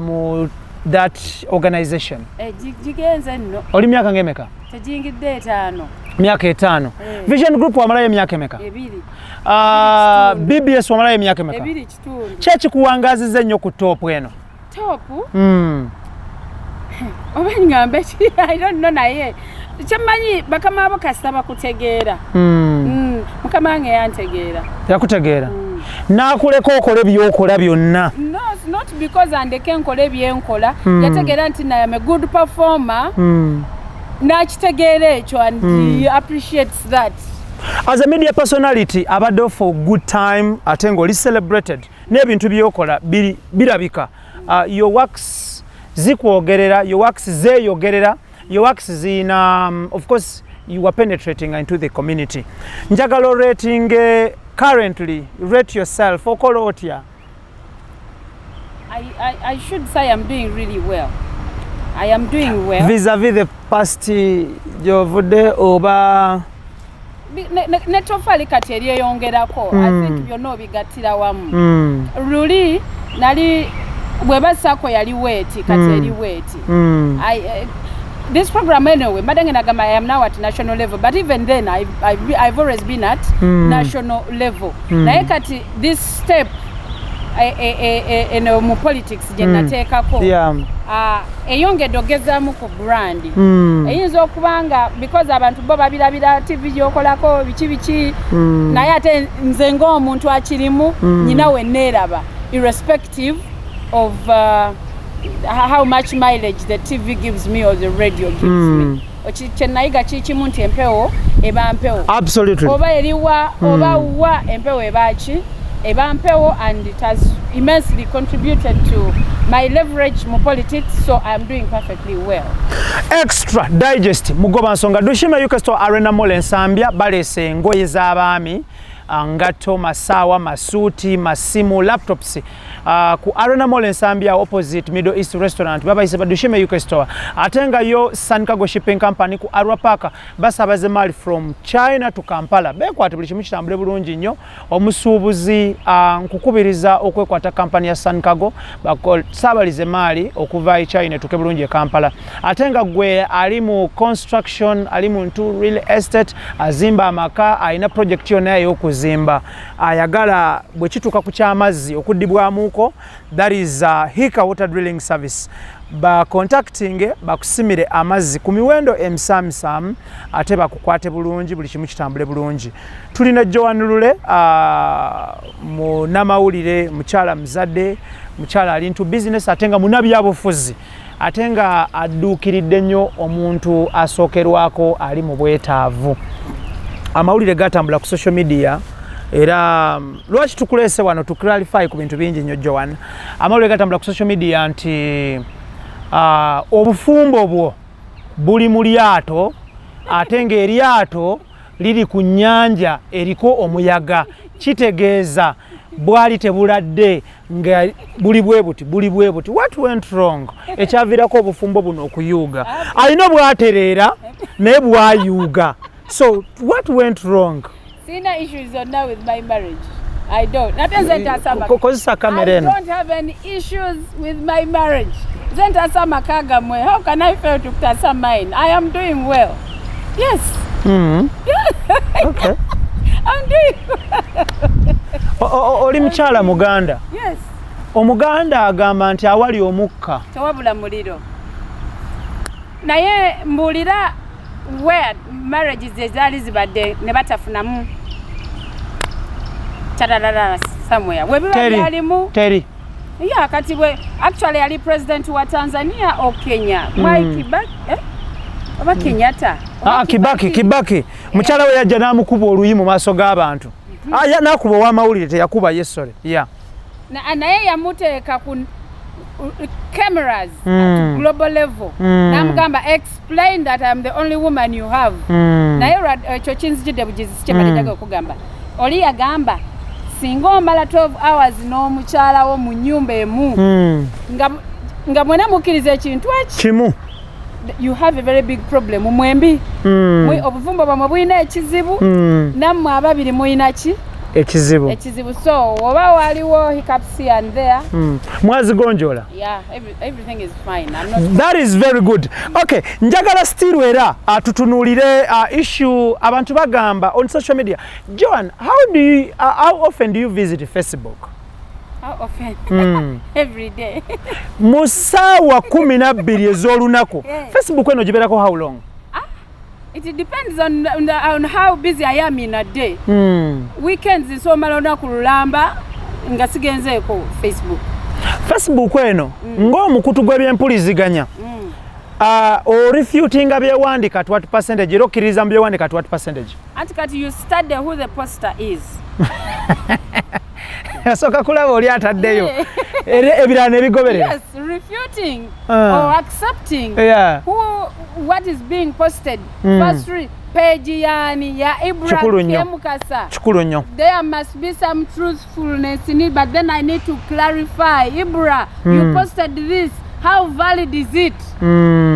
mu that organization? Jigenze nno. Oli myaka ngemeka? Tejingidde 5. Myaka 5. Vision Group wamalayo myaka emeka? 2. BBS wamalayo myaka emeka? 2. Kyeki kuwangaziza nnyo ku top eno? Top? Oba ngambe I don't know naye. Kyamanyi bakama abo kasita bakutegeera. Mukama wange yantegeera. Yakutegeera? N'akuleka okole by'okola byonna. No, not because andeke nkole byenkola. Yategeera nti I am a good performer. N'akitegeera ekyo and he appreciates that. As a media personality, abadde for good time ate ng'oli celebrated n'ebintu by'okola birabika. Your works zikwogerera, your works zeeyogerera, your works zina of course you are penetrating into the community. Njagala rating currently rate yourself okola otya? I should say I'm doing really well. I am doing well. Vis-a-vis the past gy'ovudde oba netofali kati eri eyongerako. I think byonna obigattira wamu. Luli nali bwebasako yali weeti kati eri weeti. This program anyway, I am now at national level, but even then I've always been at national level. Naye kati this step mu politics gye nateekako eyongedde ogezaamu ku brand eyinza okubanga because abantu bo babirabira TV gyokolako biki naye ate nze ng'omuntu akirimu nyina we neeraba irrespective of how much mileage the TV gives me or the radio gives me. Kyenayiga kikimu nti empewo eba mpewo. Absolutely. Oba eriwa oba wa empewo ebaki eba mpewo and it has immensely contributed to my leverage mu politics, so I'm doing perfectly well. Extra digest mugoba nsonga dushime yukesto arena mole nsambya balese engoye z'abaami ngato, masaawa, masuuti, masimu, laptops ku Arena Mall Ensambya opposite Middle East Restaurant babayise badushime UK store. Ate nga yo Sankago Shipping Company ku Arua Park basabaze mali from China to Kampala. Bekwate buli kimu kitambule bulungi nnyo. Omusuubuzi nkukubiriza okwekwata company ya Sankago sabalize mali okuva China tuke bulungi e Kampala. Ate nga gwe ali mu construction, ali mu real estate, azimba amaka, alina project yonna ey'okuzimba, ayagala bwe kituuka ku ky'amazzi okuddibwamuko, that is Hika Water Drilling Service. Ba contacting bakusimire amazzi ku miwendo emsamisamu ate bakukwate bulungi buli kimu kitambule bulungi. Tulina Joan Lule mu namawulire, mukyala muzadde, mukyala ali into business ate nga munabyabufuzi. Ate nga adduukiridde nnyo omuntu asookerwako ali mu bwetaavu. Amawulire gatambula ku social media era lwaki tukulese wano tu clarify ku bintu bingi nnyo Joan. Amawulire gatambula ku social media nti obufumbo bwo buli mu lyato ate nga eryato liri ku nnyanja eriko omuyaga, kitegeeza bwali tebuladde nga buli bwe buti. What went wrong? Ekyavirako obufumbo buno okuyuuga. Alina bwatereera naye bwayuuga. So what went wrong? Sina issues now with my marriage. I don't. I don't have any issues with my marriage. How can I fail to tasa mine? I am doing well. Yes. Okay. I'm doing well. Oli mukyala Muganda. Yes. Omuganda agamba nti awali omukka tewabula muliro. Naye mbulira where marriages ezaali zibadde ne batafunamu chalalala somewhere. Teri. Yeah, kati we actually ali president wa Tanzania or Kenya. Why Kibaki? Oba Kenyatta. Kibaki. Mukyala we yajja n'amukuba oluyi mu maaso g'abantu. Nakuba w'amawulire teyakuba yesore. Yeah. Naye yamuteeka ku cameras at global level. Namugamba explain that I am the only woman you have. Naye ekyo kinzijjidde bugizi kyemalejaga okugamba. Oli yagamba singa omala 12 hours n'omukyala wo mu nnyumba emu nga mwena mukkiriza ekintu kimu, you have a very big problem. Mwembi obuvumbo bwamwe bulina ekizibu, nammwe ababiri mulina ki ekizibu. So oba waliwo hiccups here and there, mwazigonjola. Yeah, everything is fine. I'm not. That is very good. Okay, njagala still era tutunulire issue abantu bagamba on social media. Joan, how often do you visit Facebook? How often? Every day. Musaawa 12 ez'olunaku. Facebook eno gibeerako how long? It depends on how busy I am in a day. Weekends nsomala olunaku lulamba nga sigenzeeko Facebook eno ng'omukutu gw'ebyempuliziganya refutinga byewandika at what percentage era okkiriza mu byewandika at what percentage? Anti kati you study who the poster is. Yasooka kulaba oli ataddeyo ebirala nebigoberera. Yes, refuting or accepting what is being posted. First page yani ya IBRAH Mukasa. Kikulu nnyo. There must be some truthfulness in it, but then I need to clarify. IBRAH, you posted this. How valid is it?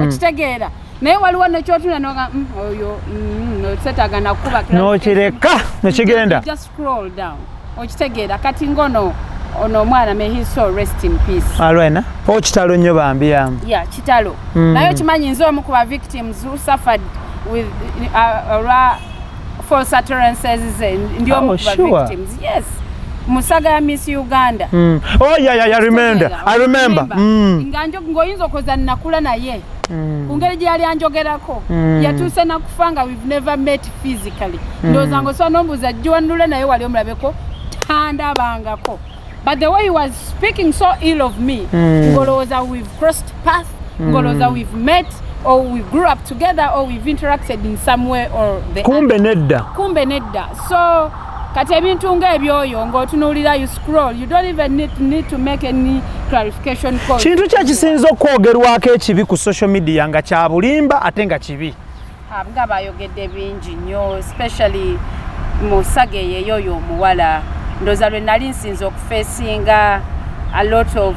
Okitegeera. Naye waliwo nekyotuna noga oyo setaga nakuba n'okireka nekigenda. Just scroll down. Okitegeera kati ngono ono mwana may he so rest in peace. Alwena okitalo nnyo bambiyamu. Yeah, kitalo. Naye okimanyi nze omu ku ba victims who suffered with false utterances ndi omu ku ba victims. Yes. Musaga ya Miss Uganda. Oh yeah, I remember. Nganjo ngoyinza okoza nakula naye. Kungeri gye yali anjogerako. Yatuuse nakufanga, we've never met physically. Ndoza ngo so nombuza Joan Lule naye wali omulabeko tandabangako. But the way he was speaking so ill of me, ngolowooza we've crossed paths, ngolowooza we've met, or we grew up together, or we've interacted in some way or the kumbe nedda. So kati ebintu ng'ebyoyo ng'otunuulira you scroll, you don't even need to make any clarification call. Kintu kya kisinza okwogerwako ekibi ku social media nga kya bulimba ate nga kibi? Nga bayogedde bingi nnyo, especially musage yeyo omuwala ndoza lwe nali nsinze okufeesinga a lot of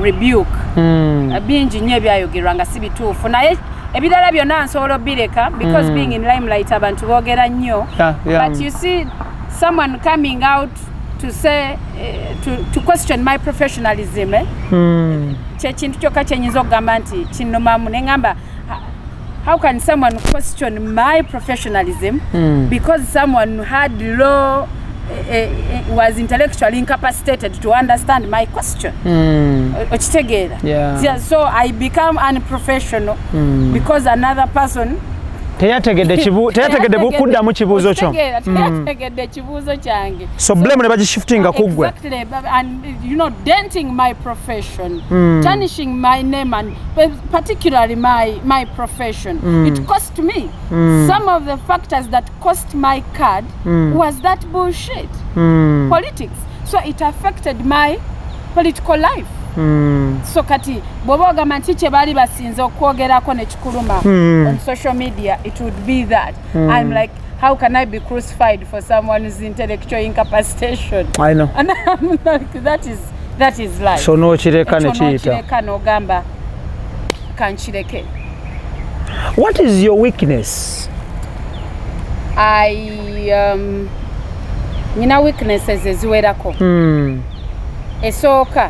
rebuke bingi nnyo ebyayogerwa nga si bituufu naye ebirala byonna nsobola obireka because being in limelight abantu boogera nnyo but you see someone coming out to say to question my professionalism kyekintu kyokka kyenyinza okugamba nti kinnomamu ne ngamba how can someone question my professionalism because someone had law was intellectually incapacitated to understand my question so I become unprofessional because another person teyategedde bukuddamu kibuuzo kyo teyategedde kibuuzo kyange so blame ne bagishiftinga ku ggwe and you know denting my profession tarnishing my name and particularly my profession it cost me some of the factors that cost my card was that bullshit politics so it affected my political life so kati bwoba ogamba nti kye baali basinze okwogerako nekikuluma on social media it would be that I'm like how can I be crucified for someone's intellectual incapacitation I know and I'm like that is life so n'okireka nekiyita n'ogamba kankireke what is your weakness nina weaknesses eziwerako esooka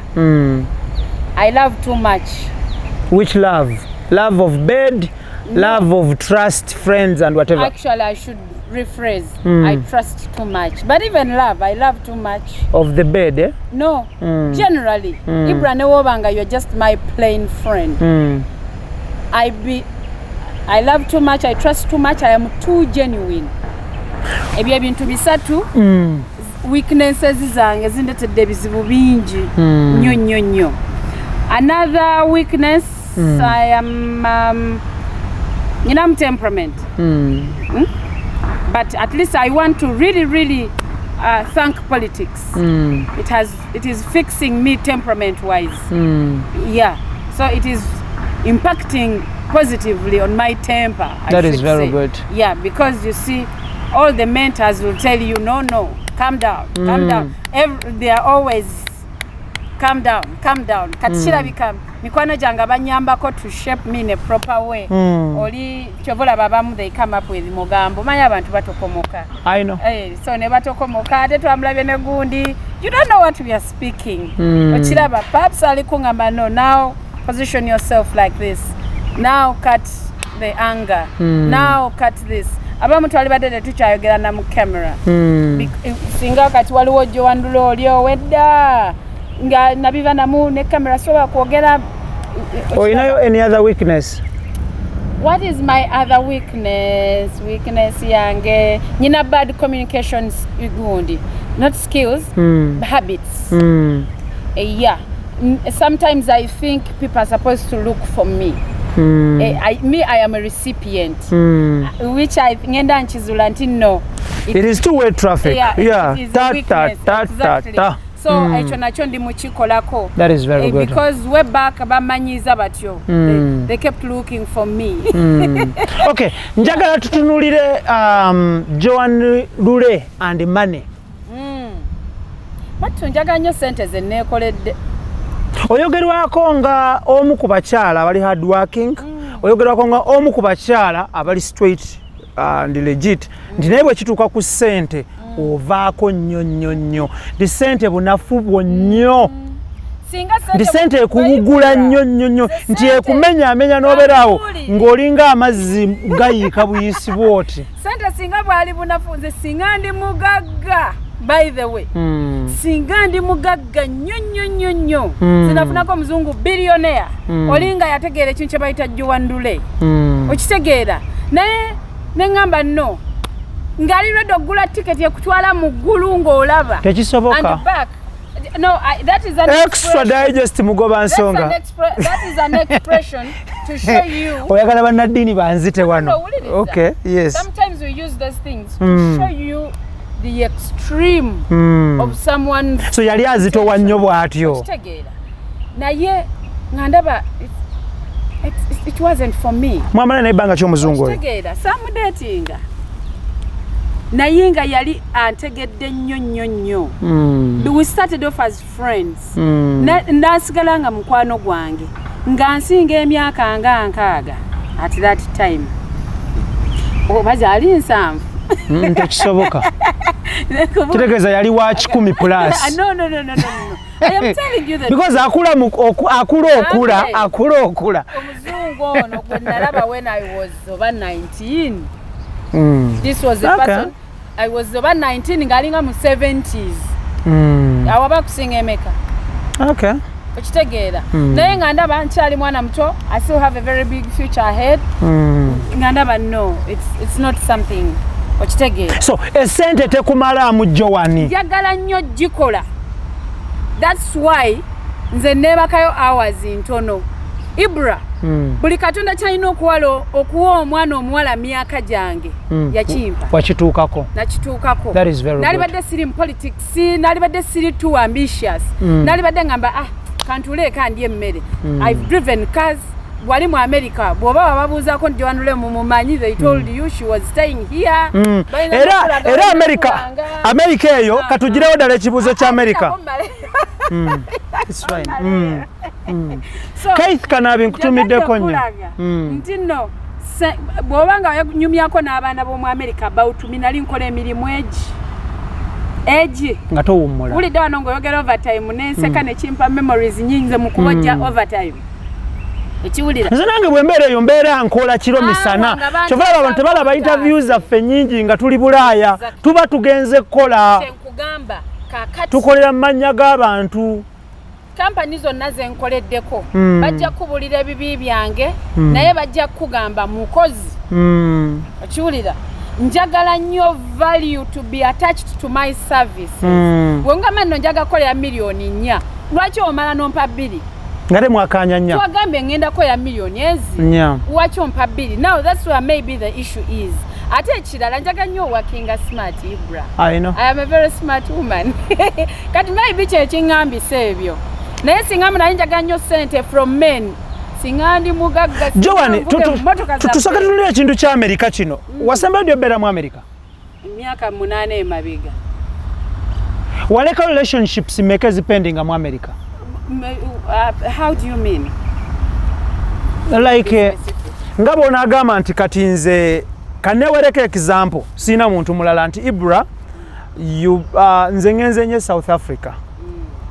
I love too much. Which love? Love of bed, love of trust, friends and whatever? Actually I should rephrase. I trust too much. But even love, I love too much. Of the bed, eh? No, generally. IBRAH ne wobanga, you're just my plain friend. I love too much, I trust too much, I am too genuine. Ebyo ebintu bisatu weaknesses zange zindetedde ebizibu bingi nnyo. Another weakness, I am I'm temperament. But at least I want to really thank politics. It is fixing me temperament wise. Yeah, so it is impacting positively on my temper. That is very good. Yeah, because you see all the mentors will tell you no, calm down. They are always calm down. Kati become mikwano janga banyambako to shape me in a proper way. Oli chobola babamu they come up with mugambo. Manya abantu batokomoka. I know. So ne batokomoka ate twamulabye ne gundi. You don't know what we are speaking. Ochiraba perhaps alikungamba no now position yourself like this. Now cut the anger. Now cut this. Abamu twali badde tukyayogera na mu camera. Singa kati waliwo Joan olio wedda. Nga nabiva namu ne camera soba kwogera. Oh, you know any other weakness? What is my other weakness? Weakness yange nina bad communications gundi. Not skills, habits. Yeah. Sometimes I think people are supposed to look for me. I am a recipient, which I ngenda nchizula nti no. It is two-way traffic. Yeah. Ta. So ekyo nakyo ndi mukikolako. That is very good. Because way back bamanyiza batyo. They kept looking for me. Okay, njagala tutunulire Joan Lule and money. But njagala nnyo sente ze neekoledde. Oyogerwako nga omu ku bakyala abali hard working, oyogerwako nga omu ku bakyala abali straight and legit. Nti naye bwe kituuka ku ssente ovaako nnyo. Ndi ssente bunafu bwonnyo. Ndi ssente ekubugula nnyo. Nti ekumenya n'obeerawo ng'olinga amazzi gayiika buyisi bw'oti. Ssente singa bwali bunafu nze singa ndi mugagga. By the way, singa ndi mugagga nnyo. Sinafunako muzungu billionaire. Olinga yategeera ekintu kye bayita Joan Lule. Okitegeera. Naye ngamba no. Ngali redo gula ticket yakutwala mu ggulu ng'olaba. Tekisoboka. And back. No, that is an extra digest mugoba nsonga. That is an expression to show you. Oyagala bannaddiini banzite wano. Okay, yes. Sometimes we use those things to show you the extreme of someone. So yali azitowa nnyo bw'atyo. Naye ngandaba it wasn't for me. Mwamala naye banga ky'omuzungu oyo. Tegeera samudatinga. naye nga yali antegedde nnyo. We started off as friends. Nasigala nga mukwano gwange nga nsinga emyaka nga 6 at that time. Bazaali 7. Tekisoboka. Kitegeeza yali wa 10 plus. No. I am telling you that. Because akula okula. Omuzungu ono gwe nalaba when I was over 19. This was a person. I was over 19 ngalinga mu 70s. Awaba kusinga emeka. Okay. Okitegeera. Naye nga ndaba nkyali mwana muto. I still have a very big future ahead. Nga ndaba no, it's not something. Okitegeera. So, esente tekumala mu Joan. Njagala nnyo gikola. That's why nze nebakayo hours ntono. IBRAH. Buli katonda kyalina okuwa omwana omuwala myaka gyange yakimpa. Wakituukako. Nakituukako. That is very good. Nalibadde siri mu politics, nalibadde siri too ambitious. Nalibadde ngamba kantuleeka ndye emmere. I've driven cars. Wali mu America bwoba bababuuzaako nti wanule mumumanyi, they told you she was staying here. Era America eyo katugirewo ddala ekibuuzo kya America. It's fine. Keith Kanabi nkutumiddeko nnyo. Nti nno bw'oba nga wanyumyako n'abaana b'omu America about me nali nkola emirimu egi nga towummula. Bulidde wano ng'oyogera overtime n'enseka ne kimpa memories nyingi mu kubojja overtime. Ekiwulira. Nze nange bwe mbeera eyo mbeera nkola kiro misana. Kyova abantu tebalaba interviews zaffe nnyingi nga tuli Bulaaya. Tuba tugenze kukola. Nkugamba kaakati. Tukolera mu mannya g'abantu. Kampani zonna ze nkoleddeko bajja kubulira ebibi byange naye bajja kugamba mukozi. Okiwulira. Njagala nnyo value to be attached to my services. Wengamba nno njaga kukolera miliyoni 4. Lwaki omala nompa 2? Ngate mwakanya nya. Twagambe ngenda ko ya million ezi. Wacho mpa 2. Now that's where maybe the issue is. Ate ekirala njaga nnyo working smart IBRAH. I know. I am a very smart woman. Kati maybe kye kingambise ebyo. Naye singa muna njaga nnyo sente from men. Singandi mugagga. Joan, tusaka tunulira ekintu kya America kino. Wasembedde obeera mu America? Myaka 8 emabiga. Waleka relationships make depending mu America. How do you mean? Like ngabo onagamba nti kati nze kanewereka example sina muntu mulala nti IBRAH nze ngenze nye South Africa.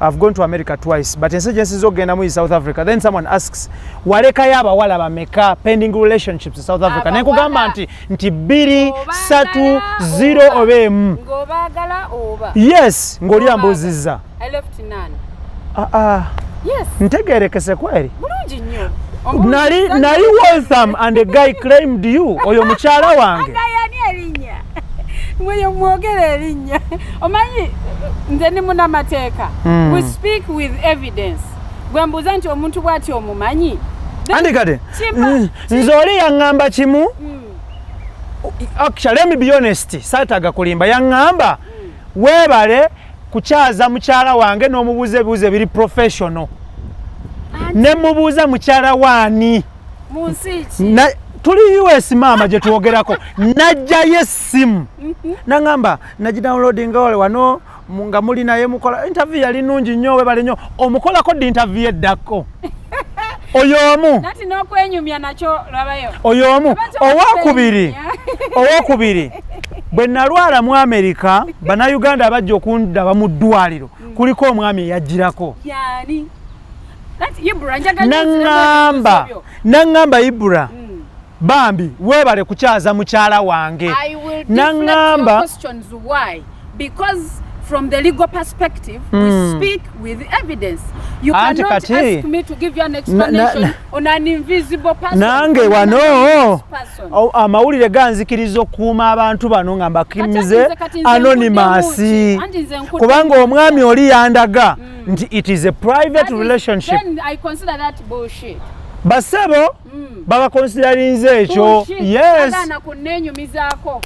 I've gone to America twice, but insurgency zogenda mu South Africa. Then someone asks, waleka yaba wala bameka pending relationships in South Africa. Nekugamba nti 2 3 0 obemu. Ngobagala oba. Yes, ngoli ambozizza. I left none. Yes. Ntegerekese kweli. Bulungi nnyo. Nali welcome and a guy claimed you oyo mukyala wange. Agayani erinya. Mweyo mwogere erinya. Omanyi nze ni munamateeka. We speak with evidence. Gwambuza nti omuntu bwati omumanyi. Andikade. Nzoli yangamba kimu. Actually, let me be honest. Sataga kulimba yangamba webale kukyaza mukyala wange n'omubuuza ebibuuzo biri professional. Ne mubuuza mukyala waani. Munsi ki? Tuli US mama gye tuwogerako. Najjayo essimu. Nangamba nagidownloadinga ole wano nga muli naye mukola interview yali nnungi nnyo webale nnyo. Omukolako ddi interview eddako. Oyo omu. Nati n'okwenyumya nakyo labayo. Oyo omu. Owokubiri. Bwe nalwala mu America, Bannayuganda abajja okundaba mu ddwaliro. Kuliko omwami yajjirako. Yani. Nati IBRAH njaga nangamba IBRAH. Bambi webale kukyaza mukyala wange. I will deflect your questions why? Because from the legal perspective, we speak with evidence. You cannot ask me to give you an explanation on an invisible person. Nange wano amawulire ganzikiriza okuuma abantu bano nga mbakimize anonymous. Kubanga omwami oli yandaga nti it is a private relationship. Then I consider that bullshit. Basebo baba considerinze ekyo. Yes. Sagana kunnenyumizaako.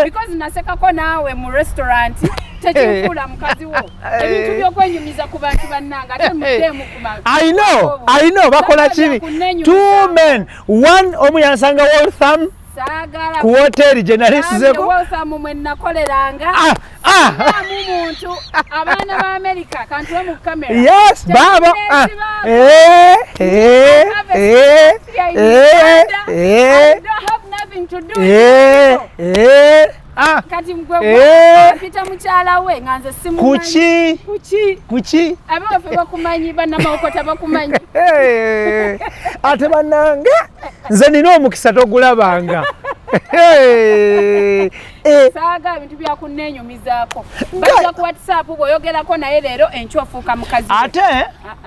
Because nasekako naawe mu restaurant tekifula mukazi wo. Ebintu by'okwenyumiza ku bantu bannanga ate mutemu kuma. I know bakola kibi. 2 men, one omu yansanga Waltham Saagala ku hoteli gye nali nsizeko wosamu mwe nakoleranga muntu abaana ba America kantu mu kamera yes baba kati mgwe pita mukyala we nganze simu kuki abafe bakumanyi bannamawokota bakumanyi ate bannange nze nina omukisa togulabanga saaga ebintu byakunnenyumizaako bajja ku WhatsApp bw'oyogerako naye leero enkyofuuka mukazi ate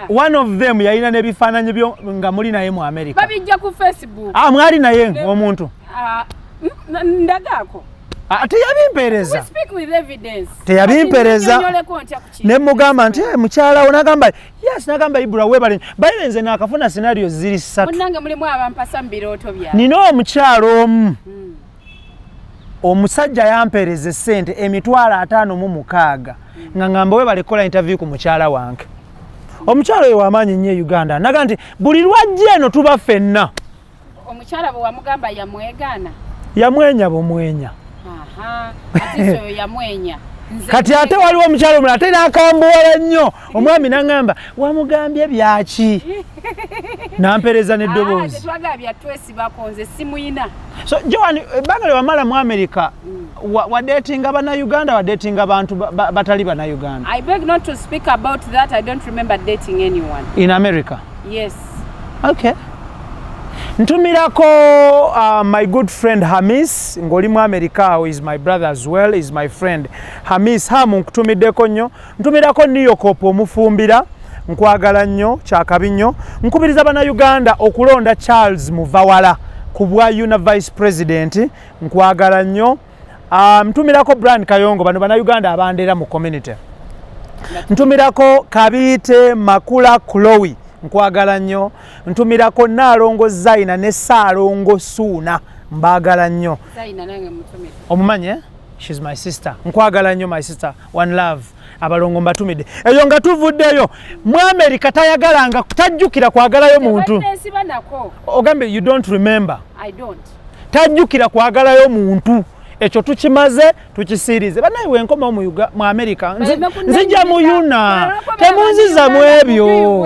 one of them yalina n'ebifaananyi byo nga muli naye mu America babijja ku Facebook mwali naye omuntu ndagaako teyabimpeereza ne mugamba nti mukyala wo nagamba yes nagamba IBRAH webale bayibe nze nakafuna scenario ziri 3 munnange mulimu abampasa mu birooto byawe nina omukyala omu omusajja yampeereza essente $56,000 nga ngamba webale kola interview ku mukyala wange omukyala oyo wamaanyi nnyo e Uganda naga nti buli lwajja eno tuba ffenna omukyala bwe wamugamba yamwegaana yamwenya bumwenya atiso yamwenya kati ate waliwo omukyalo omulala ate n'akambuwala nnyo omwami n'aŋŋamba wamugambye byaki nampeereza n'eddoboozi twagabya twesibako nze simuyina so Joan ebbanga lye wamala mu America wadeetinga bannayuganda wadeetinga abantu batali bannayuganda I beg not to speak about that. I don't remember dating anyone in America. Yes. Okay. Ntumirako my good friend Hamis ngoli mu America is my brother as well, is my friend Hamis hamu nkutumiddeko nnyo ntumirako niyo kopo omufumbira nkwagala nnyo kyakabi nnyo nkubiriza bannayuganda okulonda Charles Muvawala ku bwa vice president nkwagala nnyo ntumirako Brian Kayongo bano bannayuganda abandera mu community ntumirako Kabite Makula Chloe nkwagala nnyo ntumirako Nalongo Zaina ne Saalongo Suuna mbagala nnyo Zaina nange mutumire omumanye she's my sister nkwagala nnyo my sister one love abalongo mbatumide eyo nga tuvuddeyo mu America tayagalanga tajjukira kwagalayo muntu ogambe you don't remember. I don't. Tajjukira kwagalayo muntu ekyo tukimaze tukisirize banaye wenkoma mu America nzija mu yuna temunziza mu ebyo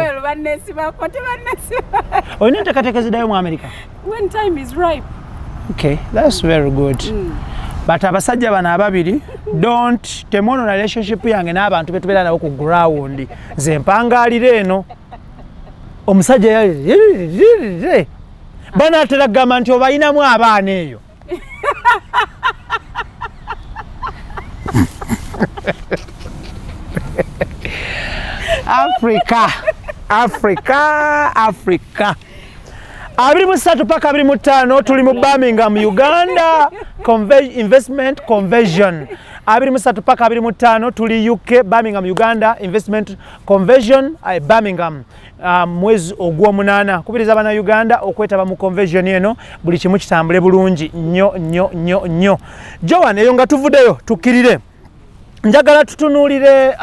oyina enteekateeka mu America when time is ripe. Okay, that's very good. But abasajja bano ababiri don't temono na relationship yange n'abantu betubeera nabo ku ground nze mpangaalira eno omusajja yali bana atera kugamba nti obayinamu abaana eyo Africa 23 paka 25 tuli mu Birmingham Uganda investment conversion 23 paka 25 tuli UK Birmingham Uganda investment conversion Birmingham mwezi ogw'omunana kubiriza bana Uganda okwetaba mu conversion eno buli kimu kitambule bulungi nnyo Joan eyo nga tuvuddeyo tukirire njagala tutunuulire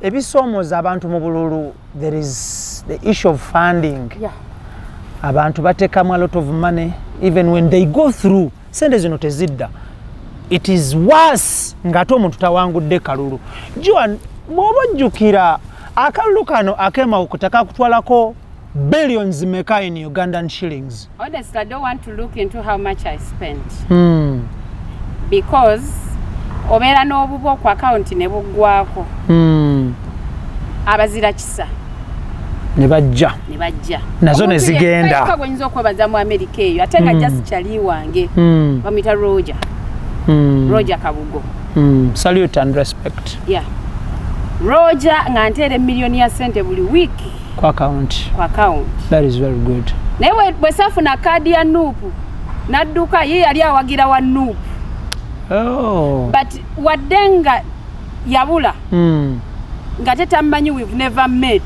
ebisoomooza abantu mu bululu. There is the issue of funding. Yeah. Abantu batekamu a lot of money even when they go through sente zino tezidda. It is worse ngate omuntu tawangudde kalulu. Joan bw'oba ojjukira akalulu kano akema okutaka kutwalako billions meka in Ugandan shillings. Honestly, I don't want to look into how much I spent. Because obeera n'obubo ku account ne buggwako. Abazira kisa ne bajja nazo ne zigenda kaka gwenyiza okwebaza mu America eyo ate nga just chali wange bamita Roger Kabugo. Salute and respect. Yeah. Roger nga ntere million ya sente buli week ku account. That is very good. Naye bwe safuna kadi ya NUP nadduka ye yali awagira wa NUP. Oh. But wadenga yabula nga tetammanyi we've never met.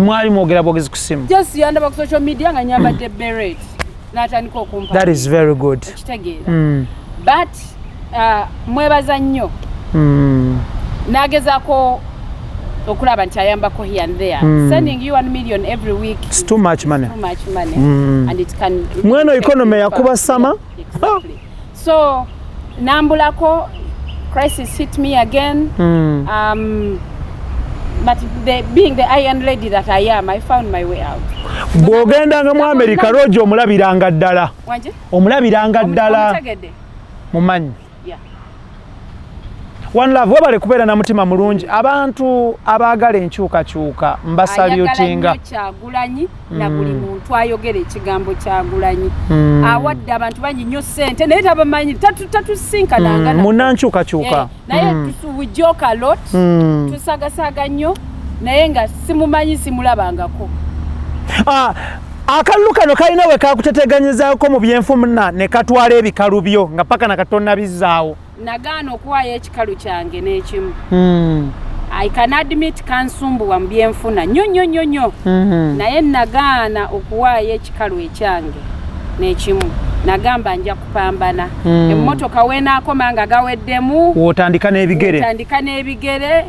Mwali mwogera bwogezi ku simu. Just yandaba ku social media nga nyambadde beret n'atandika okumpa. That is very good. Kitegeera. But mwebaza nnyo. Nagezaako okulaba nti ayambako here and there. Sending you 1 million every week. It's too much money. Too much money. And it can... Mweno economy yakuba sama. Exactly. So, nambulako, crisis hit me again. But being the iron lady that I am, I found my way out. Bw'ogendanga mu America Rojo omulabiranga ddala. Wanje? Omulabiranga ddala. Mumanyi. Yeah. One Love wabale kubeera na mutima mulungi. Abantu abaagala enkyukakyuka mbasalutinga. Ayagala nnyo Kyagulanyi na buli muntu ayogera ekigambo Kyagulanyi. Awadde abantu bangi nnyo ssente naye tabamanyi tatusinkananga. Munnankyukakyuka. Naye we joke a lot. Tusagasaga nnyo naye nga simumanyi simulabangako. Akalulu kano kalina we kakuteteganyizaako mu byenfuna ne katwala ebikalu byo nga paka na katonna bizzaawo. Nagaana okuwaayo ekikalu kyange n'ekimu. I can admit kansumbuwa mu byenfuna nnyo. Naye nagaana okuwaayo ekikalu ekyange n'ekimu. Nagamba nja kupambana. Emmotoka weenaakoma nga gaweddemu. Wotandika n'ebigere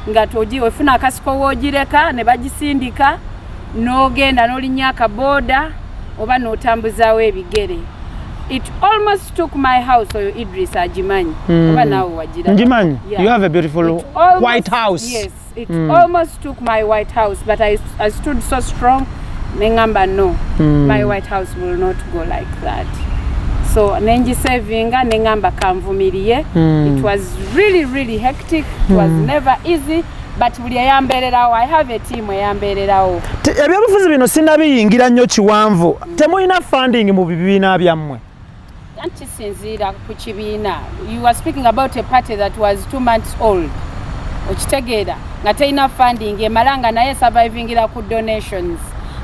nga ofuna akasiko woogireka ne bagisindika. N'ogenda n'olinnya akaboda oba n'otambuzaawo ebigere. It almost took my house, Idris agimanyi. Oba naawe wagira. Ngimanyi. You have a beautiful white house. Yes, it almost took my white house, but I stood so strong. Nengamba no, my white house will not go like that. So nengisavinga nengamba kanvumiriye. It was really hectic. It was never easy. But buli ayambeererawo, I have a team eyambeererawo. Ebyobufuzi bino sinnabiyingira nnyo kiwanvu. Temulina funding mu bibiina byammwe. Antisinziira ku kibiina. You were speaking about a party that was 2 months old. Okitegeera nga terina funding emalanga naye survivingira ku donations.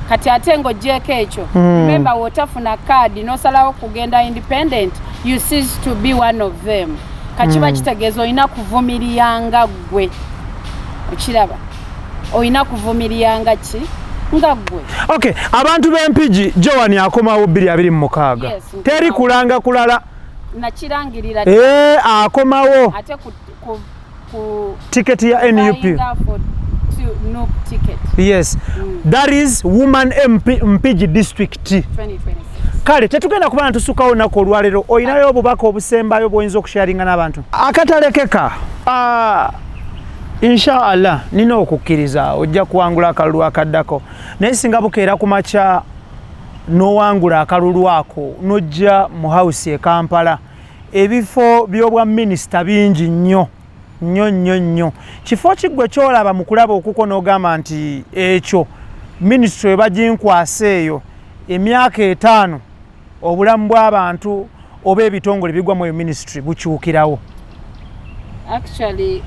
Kati ate ng'oggyeko ekyo. Remember wotafuna card n'osalawo kugenda independent, you cease to be one of them. Kakiba kitegeeza olina kuvumiriyanga ggwe. Okiraba oyina kuvumiriyanga ki nga ggwe. Okay, abantu b'empigi Joan akomawo 2026. Teri kulanga kulala. Nakirangirira. Akomawo. Ate ku ticket ya NUP. NUP ticket. Yes. That is Woman Mpigi District 2026. Kale tetugenda kuba ntusukawo nako olwalero oyinayo obubaka obusembayo bwoyinza okusharinga n'abantu. Akatalekeka. Inshallah nina okukkiriza ojja kuwangula akalulu akaddako naye singa bukeera ku makya n'owangula akalulu ako n'ojja mu house e Kampala ebifo by'obwa minisita bingi nnyo kifo kiggwe kyolaba mu kulaba okuko n'ogamba nti ekyo minisitule baginkwasa eyo emyaka 5 obulamu bw'abantu oba ebitongole bigwa mu minisitule bukyukirawo. Actually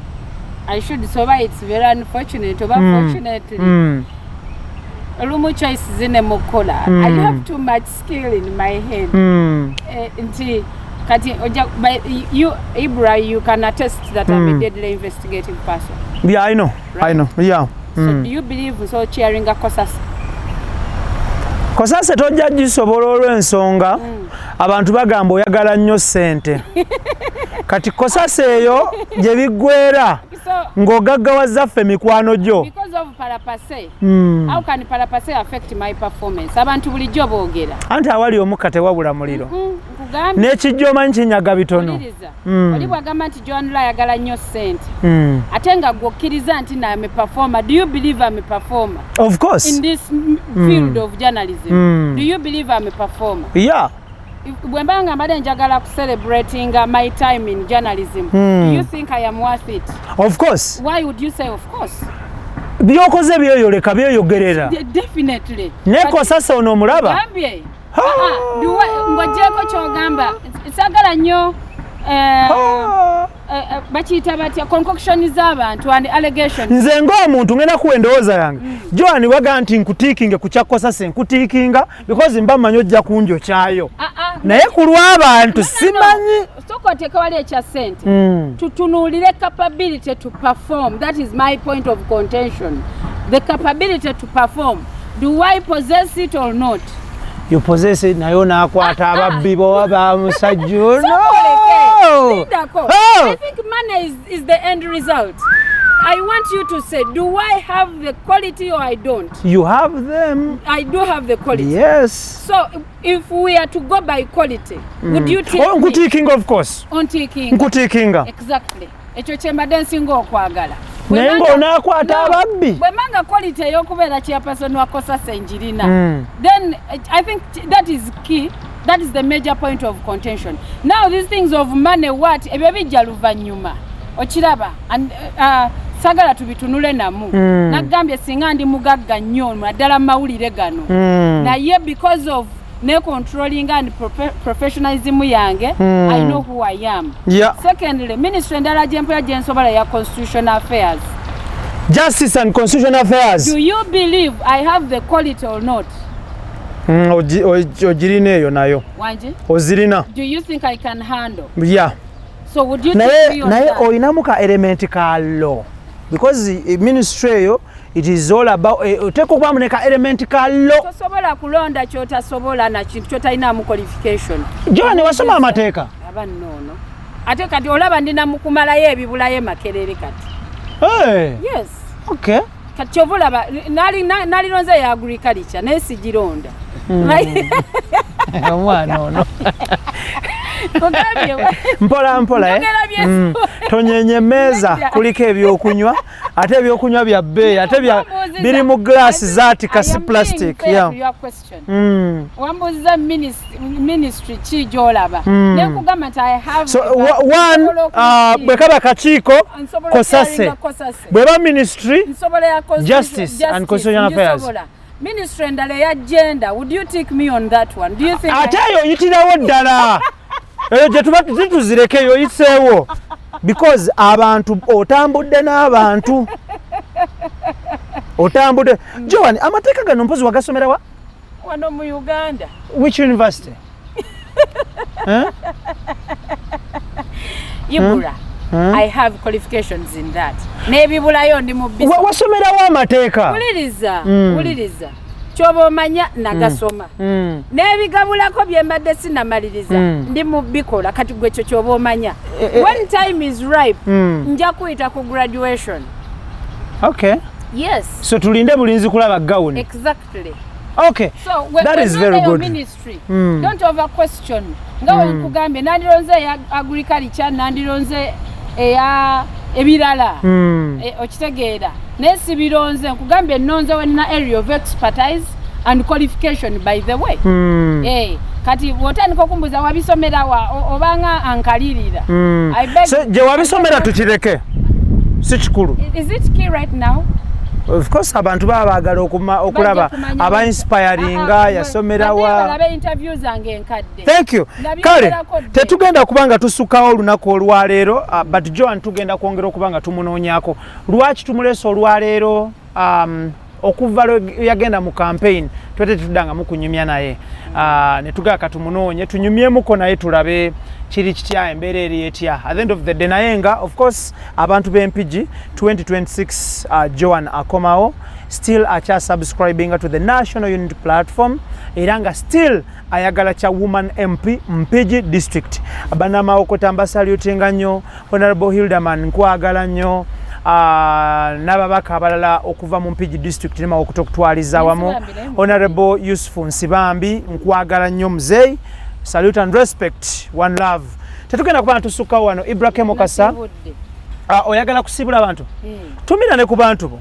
I should say it's very unfortunate, but fortunately, choice is in a mokola. I have too much skill in my head. You, IBRAH, you can attest that I'm a deadly investigative person. Yeah, I know. Right? I know. Yeah. So do you believe so chairing a COSAS? COSAS tojja gisobola olw'ensonga abantu bagamba oyagala nnyo ssente. Kati COSAS eyo gye biggwera ng'ogaggawaza ffe mikwano gyo. Because of parapase. How can parapase affect my performance? Abantu bulijjo boogera. Anti awali omukka tewabula muliro. N'ekijjo omanyi kinyaga bitono. Oli bw'agamba nti Joan ayagala nnyo ssente. Ate nga gw'okkiriza nti I'm a performer. Do you believe I'm a performer? Of course. In this field of journalism. Do you believe I'm a performer? Yeah. Bwembanga mbadde njagala celebrating my time in journalism. Do you think I am worth it? Of course. Why would you say of course? Byokoze byeyoleka byeyogerera. Definitely. Neko sasa ono mulaba. Gambye. Ngojeko kyogamba. Sagala nnyo bakiyita batya concoction z'abantu and allegations. Nze ng'omuntu ngenda kuwendowooza yange. Joan waga nti nkutiikinge ku kyakosase nkutiikinga because mba mmanyi ojja kunjo kyayo. Naye ku lw'abantu simanyi. Sokoteka wali ekya ssente. Tutunuulire capability to perform. That is my point of contention. The capability to perform. Do I possess it or not? You possess it nayo nakwata ababbi bo aba musajja. No. I think money is the end result. I want you to say, do I have the quality or I don't? You have them. I do have the quality. Yes. So if we are to go by quality, would you take me? Nkutikinga, of course. Nkutikinga. Exactly. Ekyo kyembadde nsinga okwagala. Naye ng'onaakwata ababbi. Bwe manga quality ey'okubeera chairperson wa COSAS njirina. Then I think that is key. That is the major point of contention. Now these things of money what ebyo bijja luvannyuma. Okiraba and sagala tubitunule namu. Nagambye singa ndi mugagga nnyo naddala mawulire gano. Naye because of ne controlling and professionalism yange, I know who I am. Yeah. Secondly, ministry endala gyempoya gyensobola ya constitutional affairs. Justice and constitutional affairs. Do you believe I have the quality or not? Ojirina eyo nayo. Wanje? Ozirina. Do you think I can handle? Yeah. So would you take me on that? Naye oyinamu ka element ka law. Because ministry eyo, it is all about tekuba muneka element ka law. Tosobola kulonda kyotasobola na kintu kyotalinamu qualification. Joan wasoma amateeka. Abannono. Ate kati olaba ndina mukumalayo ebibulayo makerere kati. Hey. Yes. Okay. Kati kyovulaba nalilonze ya agriculture nesigironda. Mwana ono. Mpola tonyenyemeza kuliko ebyokunywa ate ebyokunywa bya bbeeyi ate biri mu glass zatikasi plastic. Wambuuziza ministry ki gy'olaba nekugamba nti I have so one bwe kaba kakiiko kosase bweba ministry justice and constitutional affairs ministry endala eya gender, would you take me on that one? Do you think ate eyo yitirawo ddala eyo gye tuba tuzirekeyo yiseewo because abantu otambudde n'abantu otambudde. Joan, amateeka gano mpozi wagasomera wa? Wano mu Uganda. Which university? IBRAH. I have qualifications in that. Nebibulayo ndi mu business. Wasomera wa amateeka? Uliriza. Kyoba omanya nagasoma. Nebigabulako bye mbadde sinamaliriza. Ndi mu bikola kati gwe kyo kyoba omanya. When time is ripe, nja kuyita ku graduation. Okay. Yes. So tulinde bulinzi kulaba gown. Exactly. Okay. So that is very good. Ministry. Don't over question. Nga nkugambye nandironze ya agriculture nandironze eya ebirala. Okitegeera. Nesi bironze nkugambye nonze wenna area of expertise and qualification by the way. Kati wotandika okumbuza wabisomera wa obanga ankalirira. So je wabisomera tukireke. Si kikulu. Is it key right now? Of course abantu baba bagala okulaba aba inspiring yasomera wa interviews zange enkadde. Thank you. Kale tetugenda kubanga tusukawo olunaku olwaleero but Joan tugenda kwongera okubanga tumunoonyako. Lwaki tumulesa olwaleero okuva yagenda mu campaign twete tudanga mukunyumya naye ne tugaka tumunoonye tunyumyemuko naye tulabe kiri kitya embeera eri etya. At the end of the day nayenga of course abantu b'empigi 2026 Joan akomawo still acha subscribing to the National Unity Platform era nga still ayagala cha woman MP Mpigi district banamawokota ambasalutinga nnyo Honorable Hildaman nkwagala nnyo n'ababaka abalala okuva mu Mpigi district nema okutwaliza wamu Honorable Yusufu Nsibambi nkwagala nnyo mzee. Salute and respect, one love. Tetugenda kuba tusuka wano IBRAH Mukasa. Oyagala kusibula abantu. Tumira ne ku bantu bo.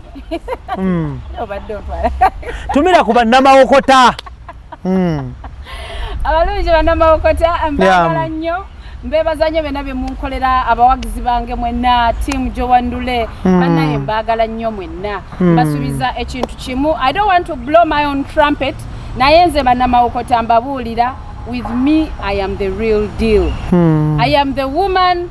Tumira ku bannamawokota. Abalungi bannamawokota ambagala nnyo. Mbebazanye bena bye munkolera abawagizi bange mwenna team Joan banaye mbagala nnyo mwenna. Basubiza ekintu kimu. I don't want to blow my own trumpet. Naye nze bannamawokota mbabuulira. With me, I am the real deal. I am the woman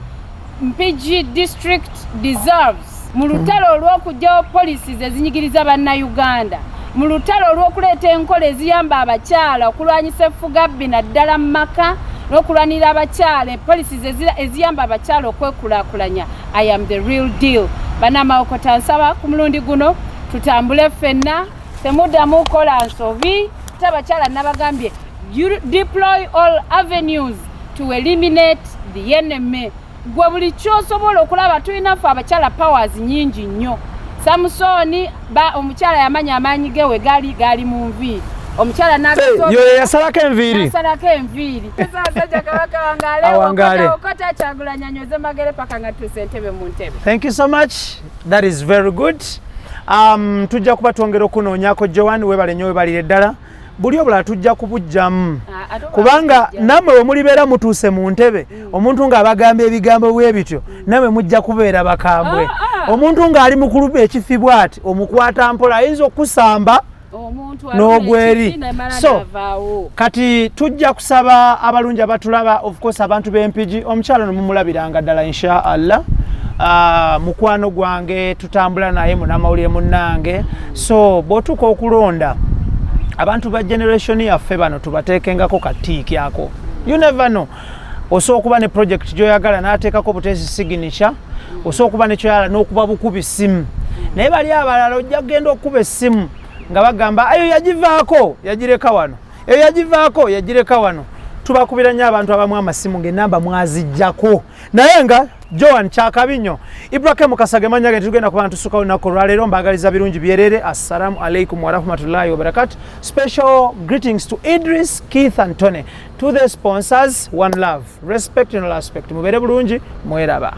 Mpigi district deserves. Mulutalo olw'okujjawo policies ezinyigiriza banna-Uganda. Mulutalo olw'okuleeta enkola eziyamba abakyala okulwanyisa effugabbi naddala mu maka n'okulwanira abakyala policies eziyamba abakyala okwekulaakulanya. I am the real deal. Bannamawokota nsaba ku mulundi guno tutambule ffenna temuddamu kola nsobi te abakyala nabagambye. You deploy all avenues to eliminate the enemy. gwe buli kyosobola okulaba tulinafu abakyala powers nyingi nnyo. Samusoni omukyala yamanya amaanyi ge we gali mu nviiri. Omukyala yo yasalako enviiri. Yasalako enviiri. Sasajja kabaka wangale okota Kyagulanyi nyoze magere paka nga tusentebe mu ntebe. Thank you so much. That is very good. Tujja kuba twongera okunoonyako Joan webale nnyo webalire ddala. Buli obula tujja kubujjamu kubanga namwe we mulibeera mutuuse mu ntebe omuntu ng'abagamba ebigambo bwe bityo namwe mujja kubeera bakambwe. Omuntu ng'ali mu kuluma ekifibwa ati omukwata mpola ayinza okusamba n'ogweri. So kati tujja kusaba abalungi abatulaba, of course abantu b'empigi, omukyalo nomumulabiranga ddala insha Allah. Mukwano gwange tutambula naye munamawulire munnange. So bw'otuuka okulonda abantu ba generation yaffe bano tubateekengako katiiki ako. You never know. Osobola okuba ne project gy'oyagala n'ateekako buteesi signature. Osobola okuba ne kyoyagala n'okuba bukubi essimu. Naye bali abalala ojja kugenda okuba essimu nga bagamba ayo yagivaako yagireka wano, eyo yagivaako yagireka wano. Tubakubira nnyo abantu abamu amasimu ng'ennamba mwaziggyako. Naye nga Joan kyakabi nnyo. IBRAH Mukasage manya ge tugenda kuba ntusuka olunaku lwaleero, mbagaliza birungi byerere. Assalamu alaikum wa rahmatullahi wa barakatuh. Special greetings to Idris, Keith and Tony. To the sponsors, one love, respect in all aspect. Mubere bulungi, mweraba.